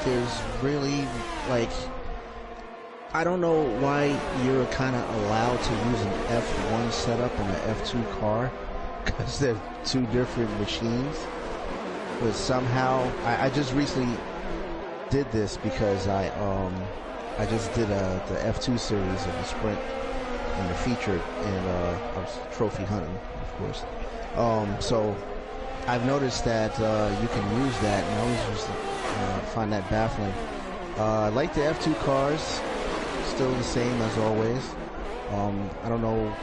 [SPEAKER 2] There's really, like, I don't know why you're kind of allowed to use an F1 setup in an F2 car, because they're two different machines. But somehow, I just recently did this because I just did the F2 series of the sprint and the featured, and I was trophy hunting, of course. So I've noticed that you can use that, and I always just find that baffling. I like the F2 cars, still the same as always. I don't know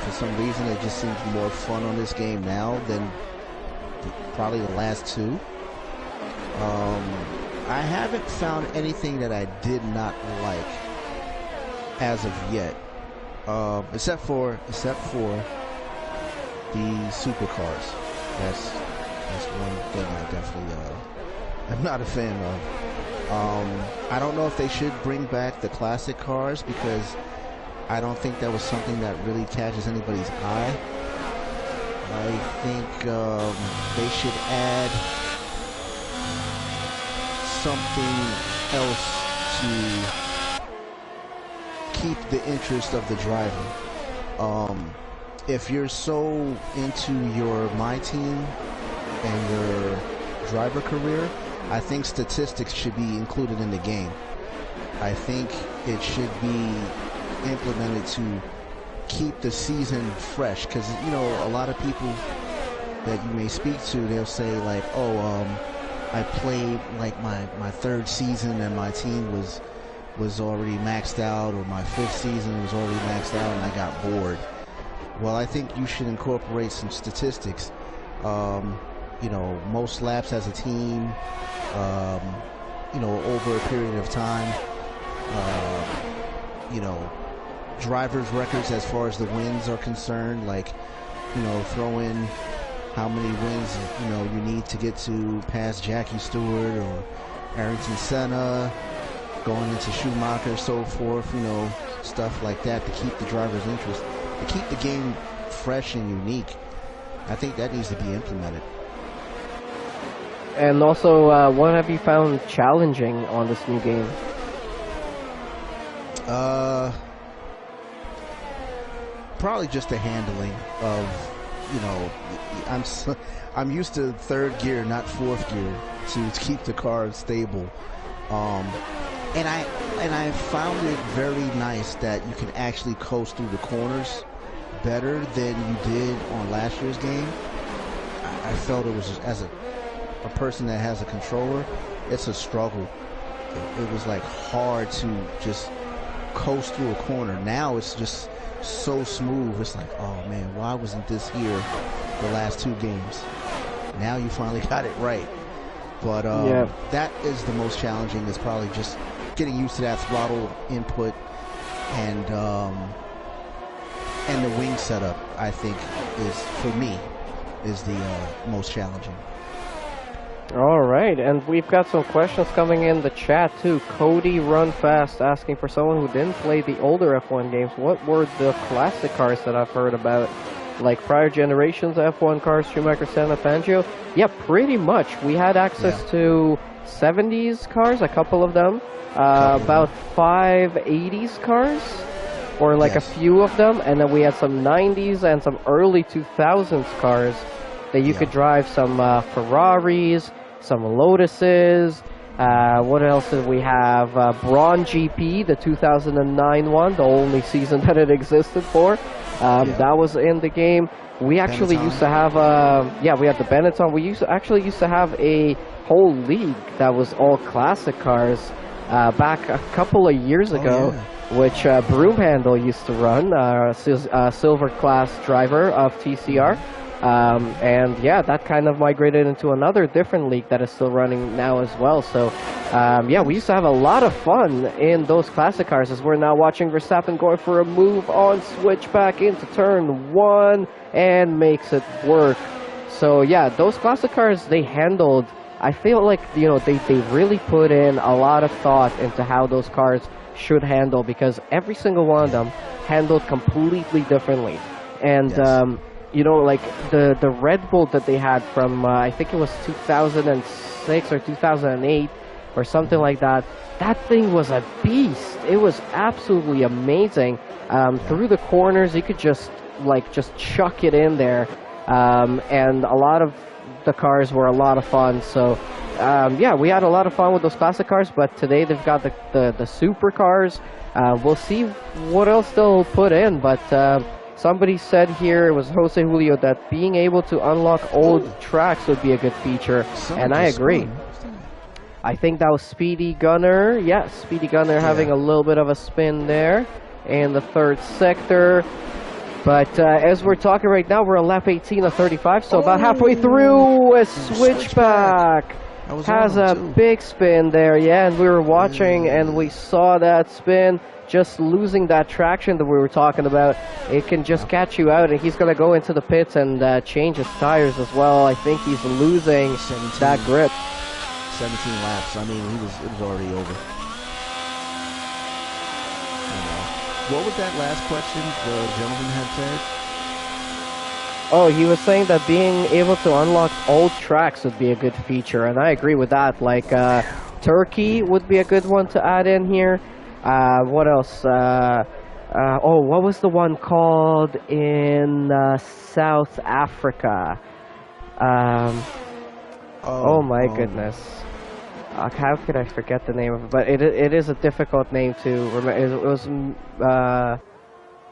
[SPEAKER 2] For some reason, it just seems more fun on this game now than probably the last two. I haven't found anything that I did not like as of yet, except for the supercars. That's one thing I definitely am not a fan of. I don't know if they should bring back the classic cars, because I don't think that was something that really catches anybody's eye. I think they should add something else to keep the interest of the driver. If you're so into your My Team and your driver career, I think statistics should be included in the game. I think it should be implemented to keep the season fresh, because you know, a lot of people that you may speak to, they'll say like, oh, I played like my third season and my team was already maxed out, or my fifth season was already maxed out and I got bored. Well, I think you should incorporate some statistics. You know, most laps as a team, you know, over a period of time, you know, drivers' records as far as the wins are concerned, like, you know, throw in how many wins, you know, you need to get to pass Jackie Stewart or Ayrton Senna, going into Schumacher, so forth, you know, stuff like that to keep the driver's interest, to keep the game fresh and unique. I think that needs to be implemented.
[SPEAKER 1] And also, what have you found challenging on this new game?
[SPEAKER 2] Probably just the handling of, you know, I'm used to third gear, not fourth gear, to keep the car stable. And I found it very nice that you can actually coast through the corners better than you did on last year's game. I felt it was just, as a person that has a controller, it's a struggle. It was like hard to just coast through a corner. Now it's just so smooth. It's like, oh man, why wasn't this here the last two games? Now you finally got it right. But
[SPEAKER 1] yeah,
[SPEAKER 2] that is the most challenging, is probably just getting used to that throttle input and the wing setup. I think is, for me, is the most challenging.
[SPEAKER 1] all right, and we've got some questions coming in the chat too. Cody Run Fast asking, for someone who didn't play the older F1 games, what were the classic cars that I've heard about? Like prior generations F1 cars, Schumacher, Senna, Fangio? Yeah, pretty much. We had access to 70s cars, a couple of them. About 5 80s cars, or like a few of them. And then we had some 90s and some early 2000s cars that you could drive, some Ferraris, some Lotuses. What else did we have? Braun GP, the 2009 one, the only season that it existed for. That was in the game. We actually used to have, we had the Benetton. We actually used to have a whole league that was all classic cars back a couple of years ago, which Broomhandle used to run, silver class driver of TCR. And yeah, that kind of migrated into another different league that is still running now as well. So yeah, we used to have a lot of fun in those classic cars, as we're now watching Verstappen going for a move on switch back into turn 1 and makes it work. So yeah, those classic cars, they handled, I feel like, you know, they really put in a lot of thought into how those cars should handle, because every single one of them handled completely differently. And you know, like the Red Bull that they had from I think it was 2006 or 2008 or something like that. That thing was a beast. It was absolutely amazing. Through the corners, you could just chuck it in there, and a lot of the cars were a lot of fun. So yeah, we had a lot of fun with those classic cars. But today they've got the supercars. We'll see what else they'll put in, but. Somebody said here, it was Jose Julio, that being able to unlock old tracks would be a good feature, and I agree. I think that was Speedy Gunner. Yeah, Speedy Gunner having a little bit of a spin there in the third sector. But as we're talking right now, we're on lap 18 of 35, so about halfway through. A switchback has a big spin there, yeah, and we were watching and we saw that spin. Just losing that traction that we were talking about, it can just catch you out, and he's going to go into the pits and change his tires as well. I think he's losing that grip.
[SPEAKER 2] 17 laps. I mean, it was already over. What was that last question the gentleman had said?
[SPEAKER 1] Oh, he was saying that being able to unlock old tracks would be a good feature, and I agree with that. Like, Turkey would be a good one to add in here. What else? Oh, what was the one called in South Africa? Oh my goodness. How could I forget the name of it? But it is a difficult name to remember. It was,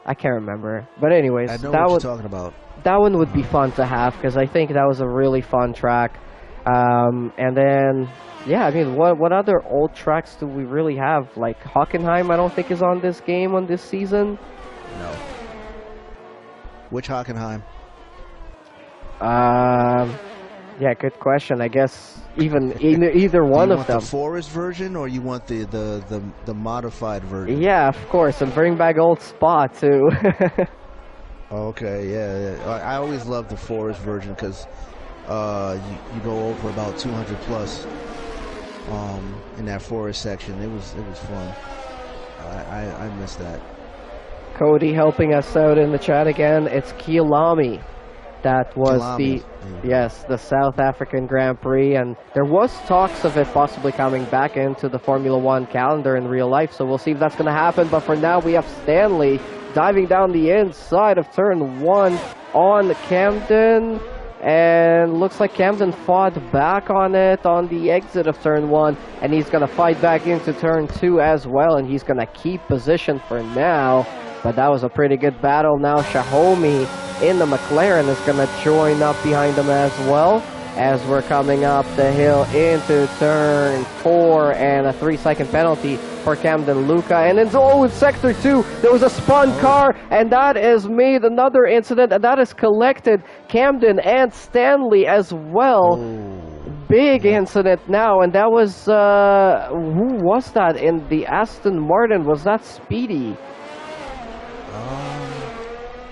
[SPEAKER 1] I can't remember. But anyways,
[SPEAKER 2] I know what you're talking about.
[SPEAKER 1] That one would be fun to have, because I think that was a really fun track. And then, yeah, I mean, what other old tracks do we really have? Like Hockenheim, I don't think is on this game on this season.
[SPEAKER 2] No. Which Hockenheim?
[SPEAKER 1] Yeah, good question. I guess either one of them.
[SPEAKER 2] You want the Forest version, or you want the modified version?
[SPEAKER 1] Yeah, of course, and bring back old Spa too.
[SPEAKER 2] Okay, yeah. I always loved the Forest version because you go over about 200 plus in that Forest section. It was fun. I miss that.
[SPEAKER 1] Cody helping us out in the chat again. It's Kielami. That was the South African Grand Prix, and there was talks of it possibly coming back into the Formula One calendar in real life, so we'll see if that's going to happen. But for now, we have Stanley diving down the inside of turn 1 on Camden, and looks like Camden fought back on it on the exit of turn 1, and he's going to fight back into turn 2 as well, and he's going to keep position for now. But that was a pretty good battle. Now Shahomi in the McLaren is going to join up behind him as well, as we're coming up the hill into turn 4, and a 3-second penalty for Camden Luca. And in sector 2, there was a spun car, and that has made another incident, and that has collected Camden and Stanley as well. Big incident now, and that was, who was that in the Aston Martin? Was that Speedy?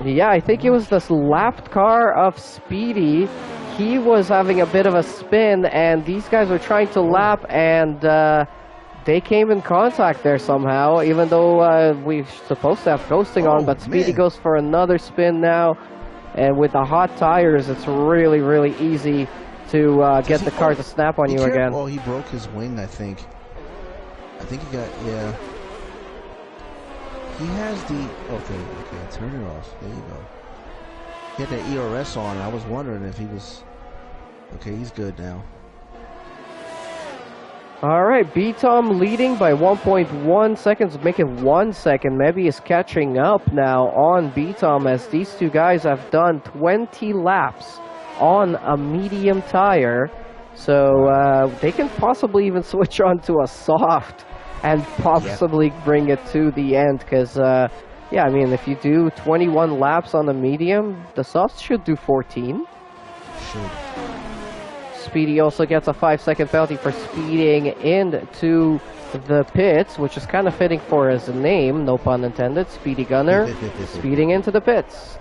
[SPEAKER 1] Yeah, I think it was this lapped car of Speedy. He was having a bit of a spin, and these guys were trying to lap, and they came in contact there somehow, even though we're supposed to have ghosting on, but Speedy goes for another spin now, and with the hot tires, it's really, really easy to get the car to snap on you again.
[SPEAKER 2] Oh, he broke his wing, I think. I think he got, yeah. He has the, okay, turn it off. There you go. He had that ERS on. I was wondering if he was, okay, he's good now.
[SPEAKER 1] All right, B-Tom leading by 1.1 seconds, making 1 second. Maybe he's catching up now on B-Tom, as these two guys have done 20 laps on a medium tire. So they can possibly even switch on to a soft and possibly bring it to the end, because, yeah, I mean, if you do 21 laps on the medium, the softs should do 14.
[SPEAKER 2] Should.
[SPEAKER 1] Speedy also gets a 5-second penalty for speeding into the pits, which is kind of fitting for his name, no pun intended. Speedy Gunner, speeding into the pits.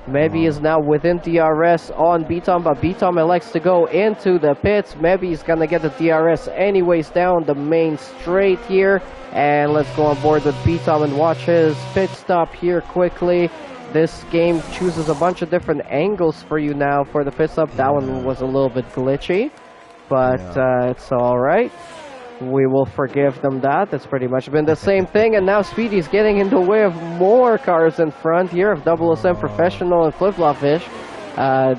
[SPEAKER 1] Maybe is now within DRS on B-Tom, but B-Tom elects to go into the pits. Maybe he's going to get the DRS anyways down the main straight here. And let's go on board with B-Tom and watch his pit stop here quickly. This game chooses a bunch of different angles for you now for the pit stop. That one was a little bit glitchy, but it's all right. We will forgive them that. That's pretty much been the same thing. And now Speedy's getting in the way of more cars in front here of 007 Professional and Flip-Flop Fish.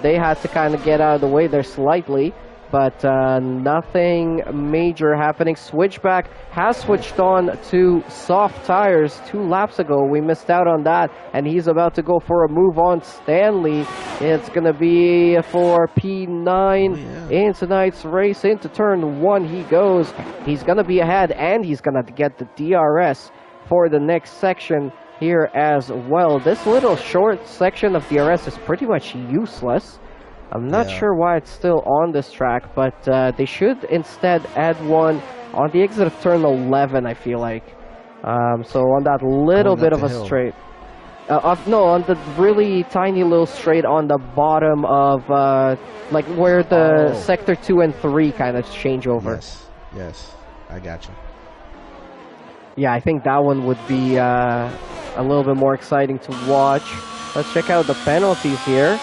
[SPEAKER 1] They had to kind of get out of the way there slightly, but nothing major happening. Switchback has switched on to soft tires 2 laps ago. We missed out on that, and he's about to go for a move on Stanley. It's going to be for P9 in tonight's race. Into turn 1 he goes. He's going to be ahead, and he's going to get the DRS for the next section here as well. This little short section of DRS is pretty much useless. I'm not
[SPEAKER 2] Yeah.
[SPEAKER 1] sure why it's still on this track, but they should instead add one on the exit of turn 11, I feel like. So on that little
[SPEAKER 2] Going
[SPEAKER 1] bit
[SPEAKER 2] up
[SPEAKER 1] of
[SPEAKER 2] the
[SPEAKER 1] a
[SPEAKER 2] hill.
[SPEAKER 1] straight. No, on the really tiny little straight on the bottom of, like where the
[SPEAKER 2] Oh.
[SPEAKER 1] sector 2 and 3 kind of change over.
[SPEAKER 2] Yes, yes, I got you.
[SPEAKER 1] Yeah, I think that one would be a little bit more exciting to watch. Let's check out the penalties here.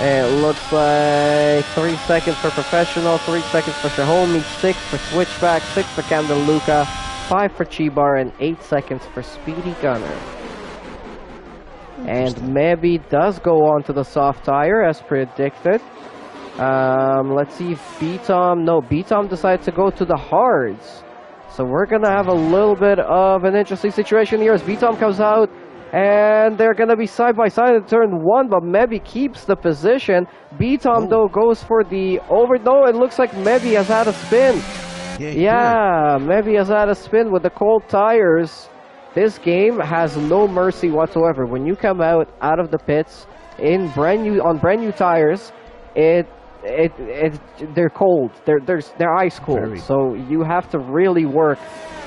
[SPEAKER 1] It looks like 3 seconds for Professional, 3 seconds for Shahome, 6 for Switchback, 6 for Camden Luca, 5 for Chibar, and 8 seconds for Speedy Gunner. And Mebi does go on to the soft tire as predicted. Let's see if B-Tom... No, B-Tom decides to go to the hards. So we're going to have a little bit of an interesting situation here as B-Tom comes out. And they're going to be side by side in turn 1, but Mebi keeps the position. B-Tom, though, goes for the over... No, it looks like Mebi has had a spin. Yeah, Mebi has had a spin with the cold tires. This game has no mercy whatsoever. When you come out of the pits in brand new tires, they're cold. They're ice cold.
[SPEAKER 2] Very.
[SPEAKER 1] So you have to really work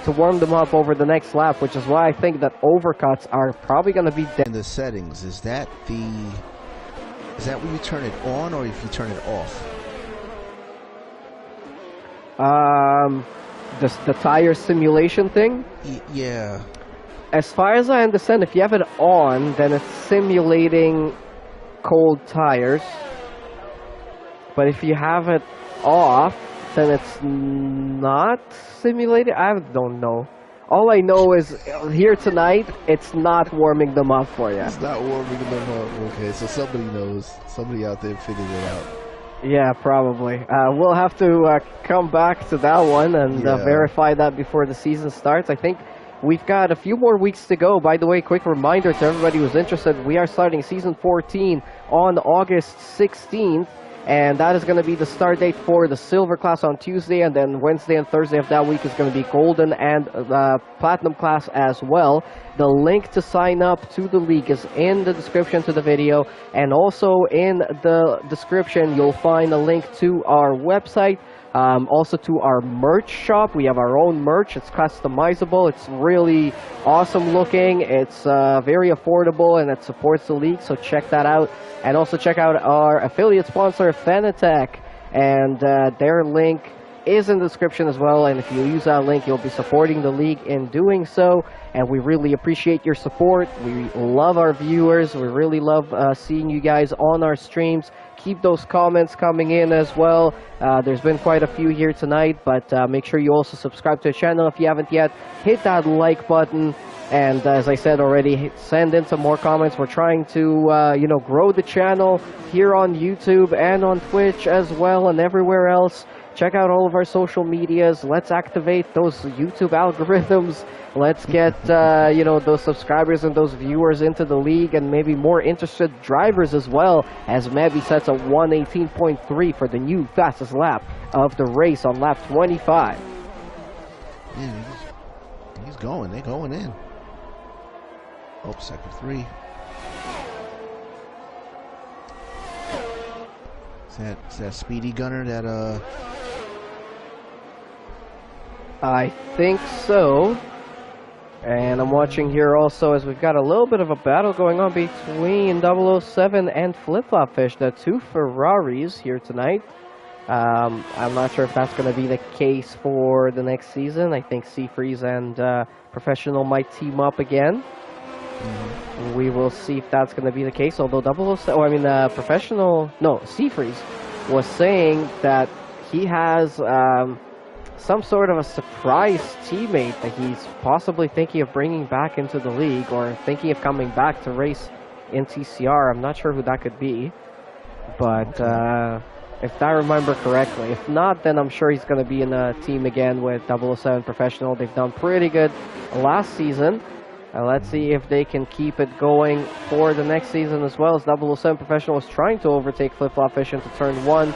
[SPEAKER 1] to warm them up over the next lap, which is why I think that overcuts are probably going to be
[SPEAKER 2] In the settings, is that when you turn it on or if you turn it off?
[SPEAKER 1] The tire simulation thing.
[SPEAKER 2] Yeah.
[SPEAKER 1] As far as I understand, if you have it on, then it's simulating cold tires. But if you have it off, then it's not simulated. I don't know. All I know is here tonight, it's not warming them up for you.
[SPEAKER 2] It's not warming them up. Okay, so somebody knows. Somebody out there figured it out.
[SPEAKER 1] Yeah, probably. We'll have to come back to that one and verify that before the season starts. I think we've got a few more weeks to go. By the way, quick reminder to everybody who's interested, we are starting Season 14 on August 16th. And that is going to be the start date for the Silver class on Tuesday, and then Wednesday and Thursday of that week is going to be Golden and Platinum class as well. The link to sign up to the league is in the description to the video, and also in the description you'll find a link to our website, also to our merch shop. We have our own merch. It's customizable. It's really awesome looking. It's very affordable, and it supports the league, so check that out. And also check out our affiliate sponsor, Fanatec, and their link is in the description as well. And if you use that link, you'll be supporting the league in doing so. And we really appreciate your support. We love our viewers. We really love seeing you guys on our streams. Keep those comments coming in as well. There's been quite a few here tonight, but make sure you also subscribe to the channel if you haven't yet. Hit that like button. And as I said already, send in some more comments. We're trying to, grow the channel here on YouTube and on Twitch as well and everywhere else. Check out all of our social medias. Let's activate those YouTube algorithms. Let's get, those subscribers and those viewers into the league and maybe more interested drivers as well, as Mebi sets a 118.3 for the new fastest lap of the race on lap 25.
[SPEAKER 2] Yeah, he's going. They're going in. Oh, sector 3. Is that Speedy Gunner that
[SPEAKER 1] I think so. And I'm watching here also as we've got a little bit of a battle going on between 007 and Flip Flop Fish, the two Ferraris here tonight. I'm not sure if that's going to be the case for the next season. I think Seafreeze and Professional might team up again. We will see if that's going to be the case. Although Seafreeze was saying that he has some sort of a surprise teammate that he's possibly thinking of bringing back into the league or thinking of coming back to race in TCR. I'm not sure who that could be, but if I remember correctly. If not, then I'm sure he's going to be in a team again with 007 Professional. They've done pretty good last season. Let's see if they can keep it going for the next season as well, as 007 Professional was trying to overtake Flip Flop Fish into turn 1,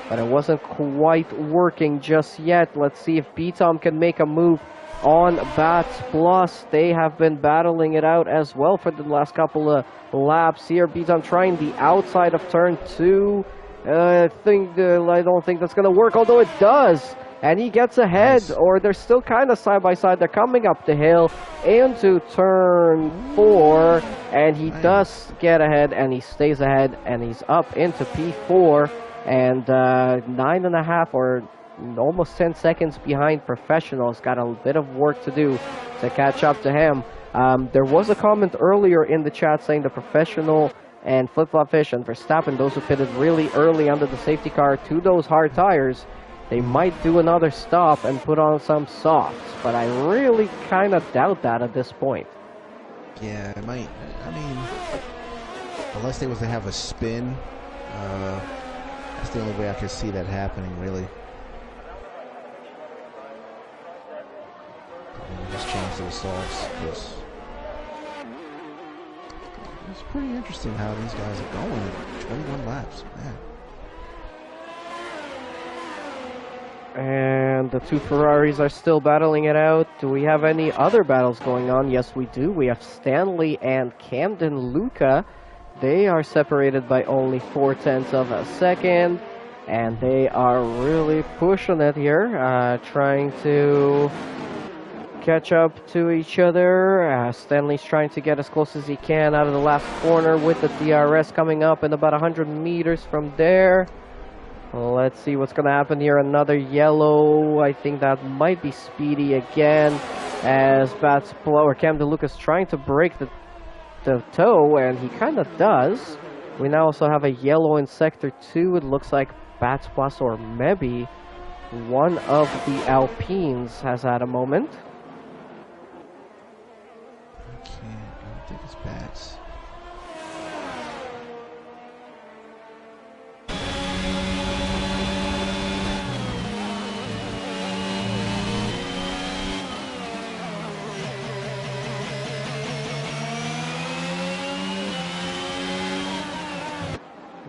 [SPEAKER 1] but it wasn't quite working just yet. Let's see if B-Tom can make a move on Bats Plus. They have been battling it out as well for the last couple of laps here. Bizon trying the outside of turn 2. I don't think that's going to work, although it does. And he gets ahead,
[SPEAKER 2] Nice.
[SPEAKER 1] or they're still kind of side by side. They're coming up the hill into turn 4, and he does get ahead, and he stays ahead, and he's up into P4, and 9.5 or almost 10 seconds behind Professionals. Got a bit of work to do to catch up to him. There was a comment earlier in the chat saying the Professional and Flip-Flop Fish and Verstappen, those who pitted really early under the safety car to those hard tires, they might do another stop and put on some softs, but I really kind of doubt that at this point.
[SPEAKER 2] Yeah, it might. I mean, unless they was to have a spin, that's the only way I could see that happening, really. Maybe just change those softs, because it's pretty interesting how these guys are going at 21 laps, man.
[SPEAKER 1] And the two Ferraris are still battling it out. Do we have any other battles going on? Yes, we do. We have Stanley and Camden Luca. They are separated by only 0.4 of a second. And they are really pushing it here, trying to catch up to each other. Stanley's trying to get as close as he can out of the last corner with the DRS coming up in about 100 meters from there. Let's see what's going to happen here. Another yellow. I think that might be Speedy again, as Camden Lucas trying to break the toe, and he kind of does. We now also have a yellow in Sector 2. It looks like Bats Plus, or maybe one of the Alpines has had a moment.
[SPEAKER 2] I don't think it's Bats.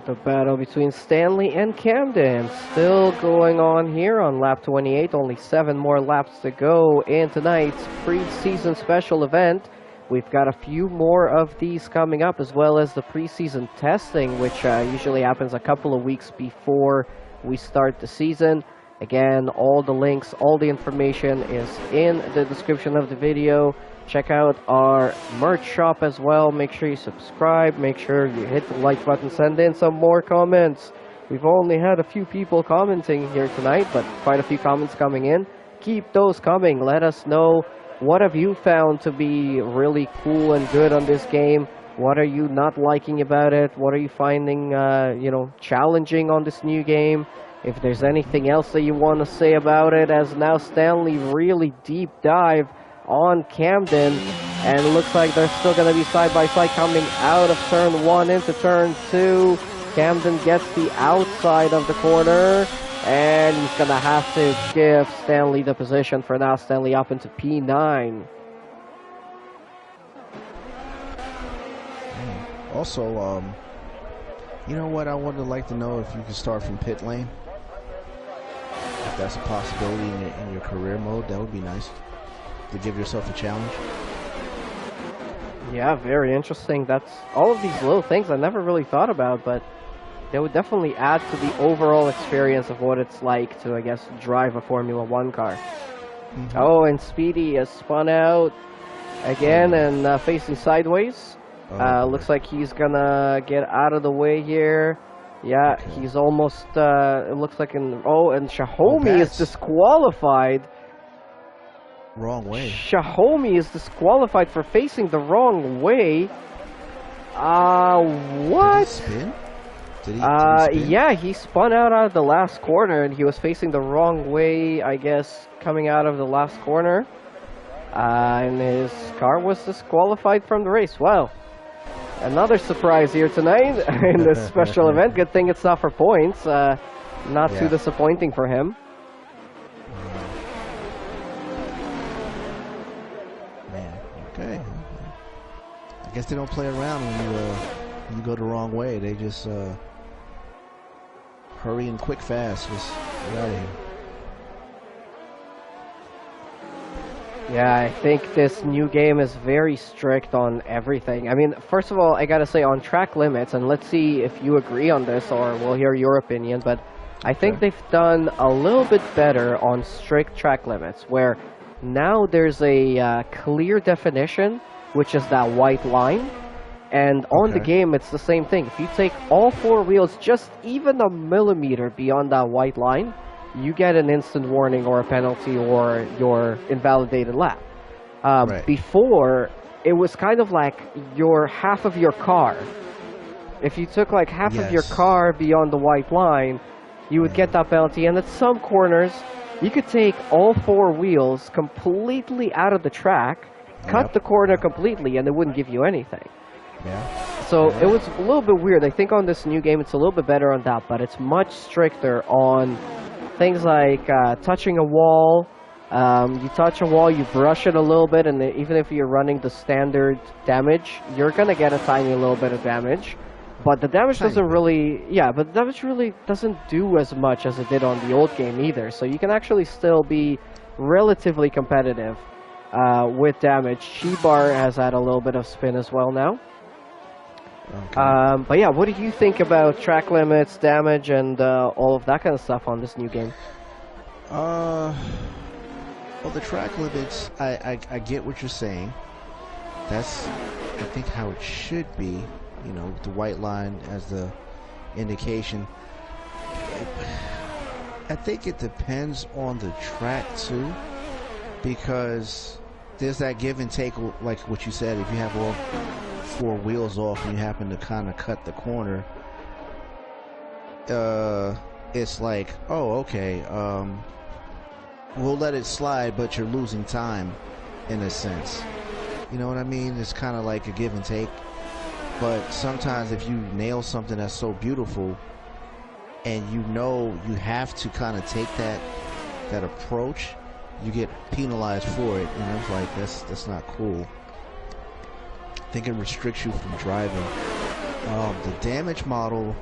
[SPEAKER 1] The battle between Stanley and Camden still going on here on lap 28. Only 7 more laps to go in tonight's pre-season special event. We've got a few more of these coming up, as well as the pre-season testing, which usually happens a couple of weeks before we start the season. Again, all the links, all the information is in the description of the video. Check out our merch shop as well. Make sure you subscribe. Make sure you hit the like button. Send in some more comments. We've only had a few people commenting here tonight, but quite a few comments coming in. Keep those coming. Let us know, what have you found to be really cool and good on this game? What are you not liking about it? What are you finding, challenging on this new game? If there's anything else that you want to say about it, as now Stanley really deep dive on Camden, and it looks like they're still going to be side by side coming out of turn 1 into turn 2. Camden gets the outside of the corner, and he's going to have to give Stanley the position for now. Stanley up into P9.
[SPEAKER 2] Also, you know what, I would like to know if you could start from pit lane. If that's a possibility in your career mode, that would be nice. To give yourself a challenge.
[SPEAKER 1] Yeah, very interesting. That's all of these little things I never really thought about, but they would definitely add to the overall experience of what it's like to, I guess, drive a Formula 1 car. Mm-hmm. Oh, and Speedy has spun out again and facing sideways. Looks like he's gonna get out of the way here. Yeah, okay. He's almost, it looks like and Shahomi is disqualified.
[SPEAKER 2] Wrong way.
[SPEAKER 1] Shahomi is disqualified for facing the wrong way. What?
[SPEAKER 2] Did he spin? Did he spin?
[SPEAKER 1] Yeah, he spun out of the last corner, and he was facing the wrong way, I guess, coming out of the last corner. And his car was disqualified from the race. Well, another surprise here tonight in this special event. Good thing it's not for points. Not too disappointing for him.
[SPEAKER 2] Okay. I guess they don't play around when you go the wrong way. They just hurry and quick fast. Just get out of here.
[SPEAKER 1] Yeah, I think this new game is very strict on everything. I mean, first of all, I gotta say on track limits, and let's see if you agree on this or we'll hear your opinion, but I think
[SPEAKER 2] Okay.
[SPEAKER 1] they've done a little bit better on strict track limits, where now there's a clear definition, which is that white line, and on the
[SPEAKER 2] Okay.
[SPEAKER 1] game it's the same thing. If you take all four wheels just even a millimeter beyond that white line, you get an instant warning or a penalty or your invalidated lap.
[SPEAKER 2] Right.
[SPEAKER 1] Before, it was kind of like your half of your car. If you took like half of your
[SPEAKER 2] Yes.
[SPEAKER 1] car beyond the white line, you would get that penalty. And at some corners, you could take all four wheels completely out of the track, cut
[SPEAKER 2] Yep.
[SPEAKER 1] the corner completely, and it wouldn't give you anything.
[SPEAKER 2] Yeah.
[SPEAKER 1] So it was a little bit weird. I think on this new game, it's a little bit better on that, but it's much stricter on things like touching a wall. You touch a wall, you brush it a little bit, and even if you're running the standard damage, you're gonna get a tiny little bit of damage. But the damage
[SPEAKER 2] Tiny
[SPEAKER 1] doesn't
[SPEAKER 2] bit.
[SPEAKER 1] really, yeah, but the damage really doesn't do as much as it did on the old game either. So you can actually still be relatively competitive with damage. Shibar has had a little bit of spin as well now.
[SPEAKER 2] Okay.
[SPEAKER 1] But yeah, what do you think about track limits, damage, and all of that kind of stuff on this new game?
[SPEAKER 2] Uh, well, the track limits, I get what you're saying. That's, I think, how it should be. You know, with the white line as the indication. I think it depends on the track too, because there's that give and take, like what you said. If you have all four wheels off and you happen to kind of cut the corner, it's like, oh, okay, we'll let it slide, but you're losing time in a sense. You know what I mean? It's kind of like a give and take. But sometimes if you nail something that's so beautiful and you know you have to kind of take that approach, you get penalized for it, and it's like that's not cool. I think it restricts you from driving. The damage model,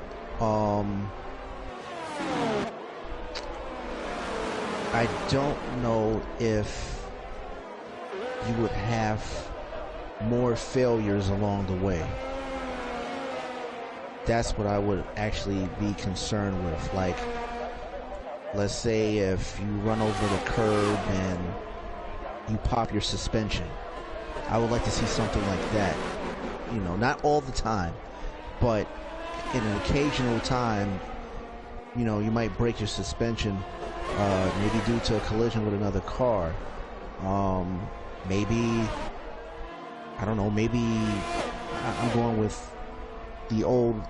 [SPEAKER 2] I don't know if you would have more failures along the way. That's what I would actually be concerned with. Like, let's say if you run over the curb and you pop your suspension. I would like to see something like that. You know, not all the time, but in an occasional time, you know, you might break your suspension, maybe due to a collision with another car. Maybe, I don't know, maybe I'm going with the old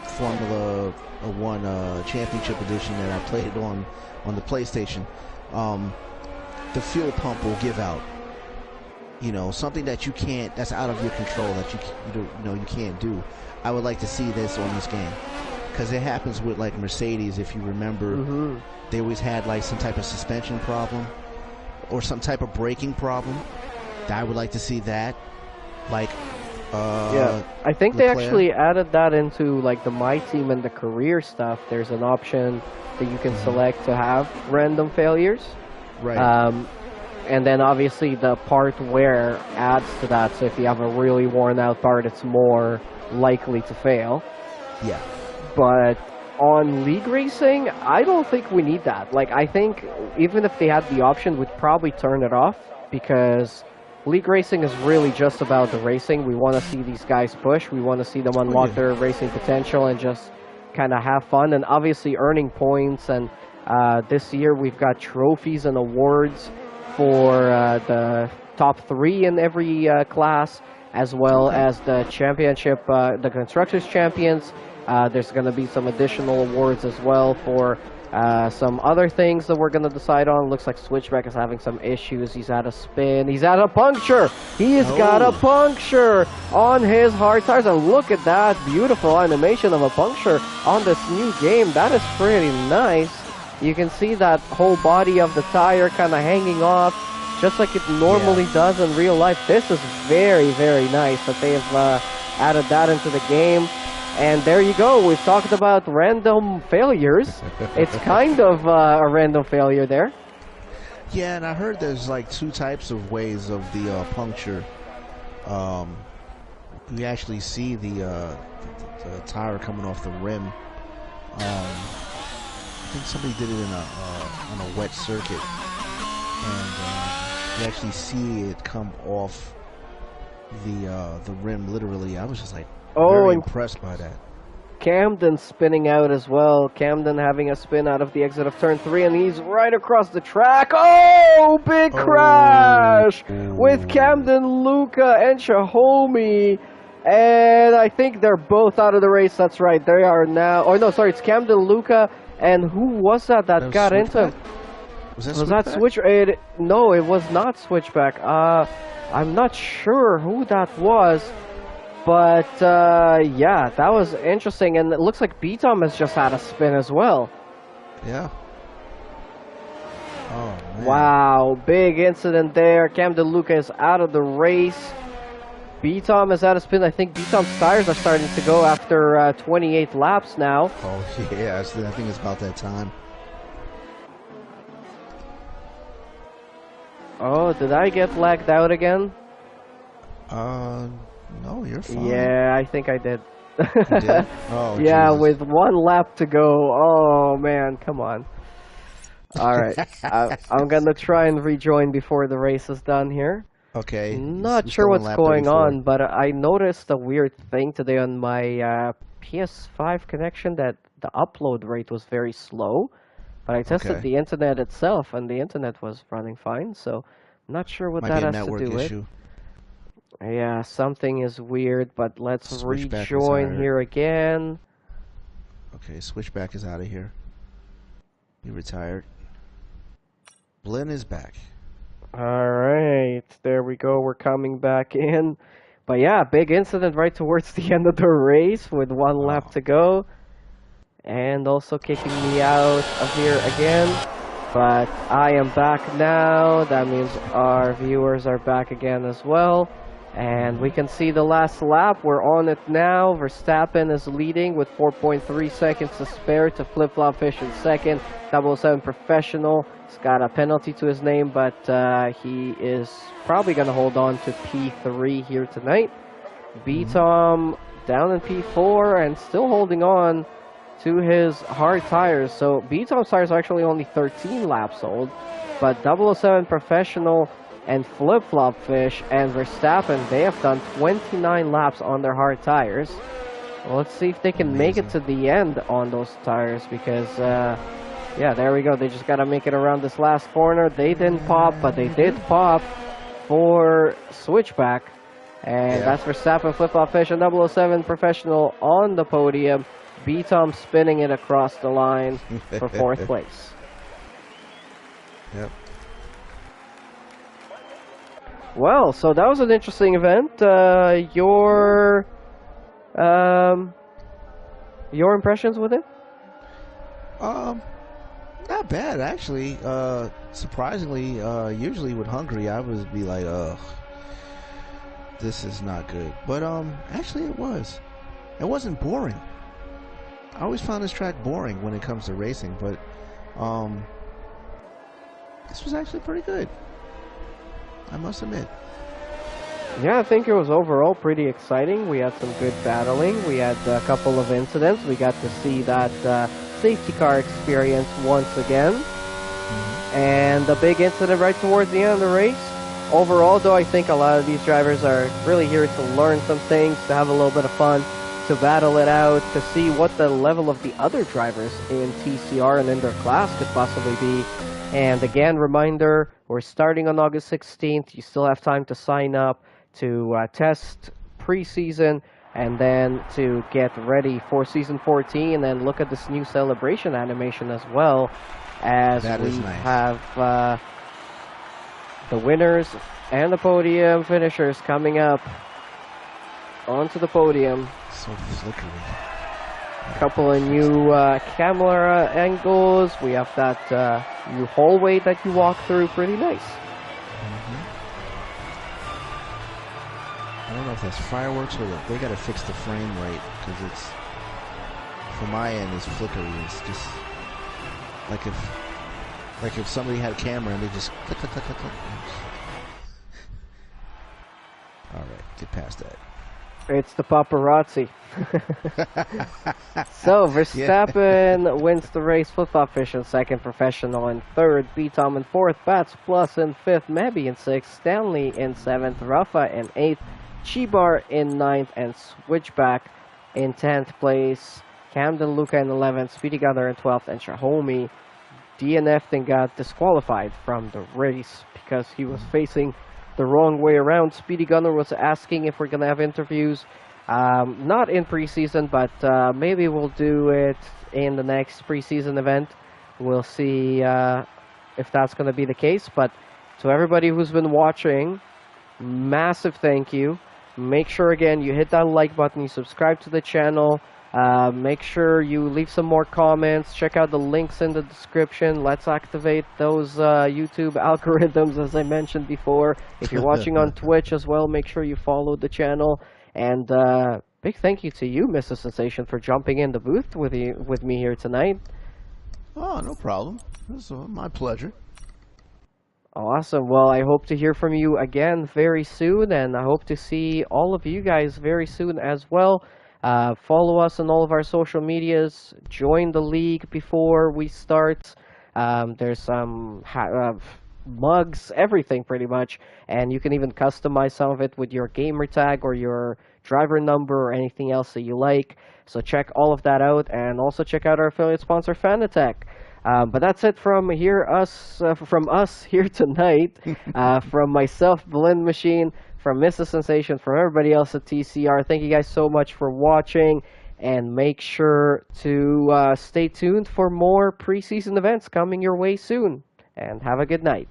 [SPEAKER 2] Formula One Championship Edition that I played on the PlayStation. The fuel pump will give out. You know, something that you can't, that's out of your control, that you can't do. I would like to see this on this game, because it happens with like Mercedes. If you remember, they always had like some type of suspension problem or some type of braking problem. I would like to see that. Like,
[SPEAKER 1] yeah, I think they
[SPEAKER 2] Leclerc.
[SPEAKER 1] actually added that into like the My Team and the career stuff. There's an option that you can select to have random failures.
[SPEAKER 2] Right.
[SPEAKER 1] And then obviously the part wear adds to that. So if you have a really worn out part, it's more likely to fail.
[SPEAKER 2] Yeah.
[SPEAKER 1] But on league racing, I don't think we need that. Like, I think even if they had the option, we'd probably turn it off, because league racing is really just about the racing. We want to see these guys push. We want to see them unlock their racing potential and just kind of have fun, and obviously earning points. And this year we've got trophies and awards for the top 3 in every class, as well as the championship, the Constructors Champions. There's going to be some additional awards as well for some other things that we're going to decide on. Looks like Switchback is having some issues. He's at a spin. He's at a puncture. He's got a puncture on his hard tires. And look at that beautiful animation of a puncture on this new game. That is pretty nice. You can see that whole body of the tire kind of hanging off, just like it normally does in real life. This is very, very nice that they have added that into the game. And there you go. We've talked about random failures. It's kind of a random failure there.
[SPEAKER 2] Yeah, and I heard there's like two types of ways of the puncture. You actually see the tire coming off the rim. I think somebody did it in on a wet circuit, and you actually see it come off the rim literally. I was just like very impressed by that.
[SPEAKER 1] Camden spinning out as well. Camden having a spin out of the exit of turn 3, and he's right across the track. Oh, big crash with Camden, Luca, and Shahomey. And I think they're both out of the race. That's right. They are now. Oh, no, sorry. It's Camden, Luca, and who was that got into him?
[SPEAKER 2] Was
[SPEAKER 1] that switch? No, it was not switchback. I'm not sure who that was. But, yeah, that was interesting. And it looks like B-Tom has just had a spin as well.
[SPEAKER 2] Yeah. Oh, man.
[SPEAKER 1] Wow, big incident there. Camden Luca is out of the race. B-Tom is out of spin. I think B-Tom's tires are starting to go after 28 laps now.
[SPEAKER 2] Oh, yeah, I think it's about that time.
[SPEAKER 1] Oh, did I get lagged out again?
[SPEAKER 2] No, you're fine.
[SPEAKER 1] Yeah, I think I did.
[SPEAKER 2] You did? Oh,
[SPEAKER 1] yeah,
[SPEAKER 2] Jesus.
[SPEAKER 1] with 1 lap to go. Oh, man, come on. All right, I'm going to try and rejoin before the race is done here.
[SPEAKER 2] Okay.
[SPEAKER 1] Not sure what's going on, but I noticed a weird thing today on my PS5 connection that the upload rate was very slow. But I tested the internet itself, and the internet was running fine, so I'm not sure what that has to do with. Yeah, something is weird, but let's rejoin here again.
[SPEAKER 2] Okay, Switchback is out of here. He retired. Blinn is back.
[SPEAKER 1] Alright, there we go. We're coming back in. But yeah, big incident right towards the end of the race with 1 lap to go. And also kicking me out of here again. But I am back now. That means our viewers are back again as well. And we can see the last lap. We're on it now. Verstappen is leading with 4.3 seconds to spare to Flip-Flop Fish in second. 007 Professional. He's got a penalty to his name, but he is probably going to hold on to P3 here tonight. B-Tom down in P4 and still holding on to his hard tires. So B-Tom's tires are actually only 13 laps old, but 007 Professional and Flip-Flop Fish and Verstappen, they have done 29 laps on their hard tires. Well, let's see if they can make it to the end on those tires, because yeah, there we go. They just got to make it around this last corner. They didn't pop, but they did pop for Switchback. And that's Verstappen, Flip-Flop Fish, and 007 Professional on the podium. B-Tom spinning it across the line for 4th place.
[SPEAKER 2] Yep.
[SPEAKER 1] Well, so that was an interesting event. Your impressions with it?
[SPEAKER 2] Not bad actually. Surprisingly, usually with Hungary, I would be like, ugh, this is not good. But actually, it was. It wasn't boring. I always found this track boring when it comes to racing, but this was actually pretty good, I must admit.
[SPEAKER 1] Yeah, I think it was overall pretty exciting. We had some good battling. We had a couple of incidents. We got to see that safety car experience once again. And a big incident right towards the end of the race. Overall, though, I think a lot of these drivers are really here to learn some things, to have a little bit of fun, to battle it out, to see what the level of the other drivers in TCR and in their class could possibly be. And again, reminder, we're starting on August 16th. You still have time to sign up to test preseason and then to get ready for season 14 and look at this new celebration animation as well, as we have the winners and the podium finishers coming up onto the podium.
[SPEAKER 2] So flickery.
[SPEAKER 1] A couple of new camera angles. We have that new hallway that you walk through. Pretty nice.
[SPEAKER 2] I don't know if that's fireworks or they got to fix the frame rate, because it's, from my end, it's flickery. It's just like if Like if somebody had a camera and they just click, click, click, click, click. All right, get past that.
[SPEAKER 1] It's the paparazzi. So Verstappen wins the race. Flip-flop fish in second, Professional in third, B-Tom in fourth, Bats Plus in fifth, Mebby in sixth, Stanley in seventh, Rafa in eighth, Chibar in ninth, and Switchback in 10th place. Camden Luca in 11th, Speedy Gunner in 12th, and Shahomi DNF'd and got disqualified from the race because he was facing the wrong way around. Speedy Gunner was asking if we're going to have interviews. Not in preseason, but maybe we'll do it in the next preseason event. We'll see if that's going to be the case. But to everybody who's been watching, massive thank you. Make sure, again, you hit that like button, you subscribe to the channel. Make sure you leave some more comments. Check out the links in the description. Let's activate those YouTube algorithms, as I mentioned before. If you're watching on Twitch as well, make sure you follow the channel. And big thank you to you, Mr. Sensation, for jumping in the booth with me here tonight.
[SPEAKER 2] Oh, no problem. It's my pleasure.
[SPEAKER 1] Awesome. Well, I hope to hear from you again very soon, and I hope to see all of you guys very soon as well. Follow us on all of our social medias. Join the league before we start. There's some mugs, everything pretty much, and you can even customize some of it with your gamer tag or your driver number or anything else that you like. So check all of that out, and also check out our affiliate sponsor, Fanatec. But that's it from us here tonight. From myself, Blend Machine, from Mrs. Sensation, from everybody else at TCR. Thank you guys so much for watching, and make sure to stay tuned for more preseason events coming your way soon. And have a good night.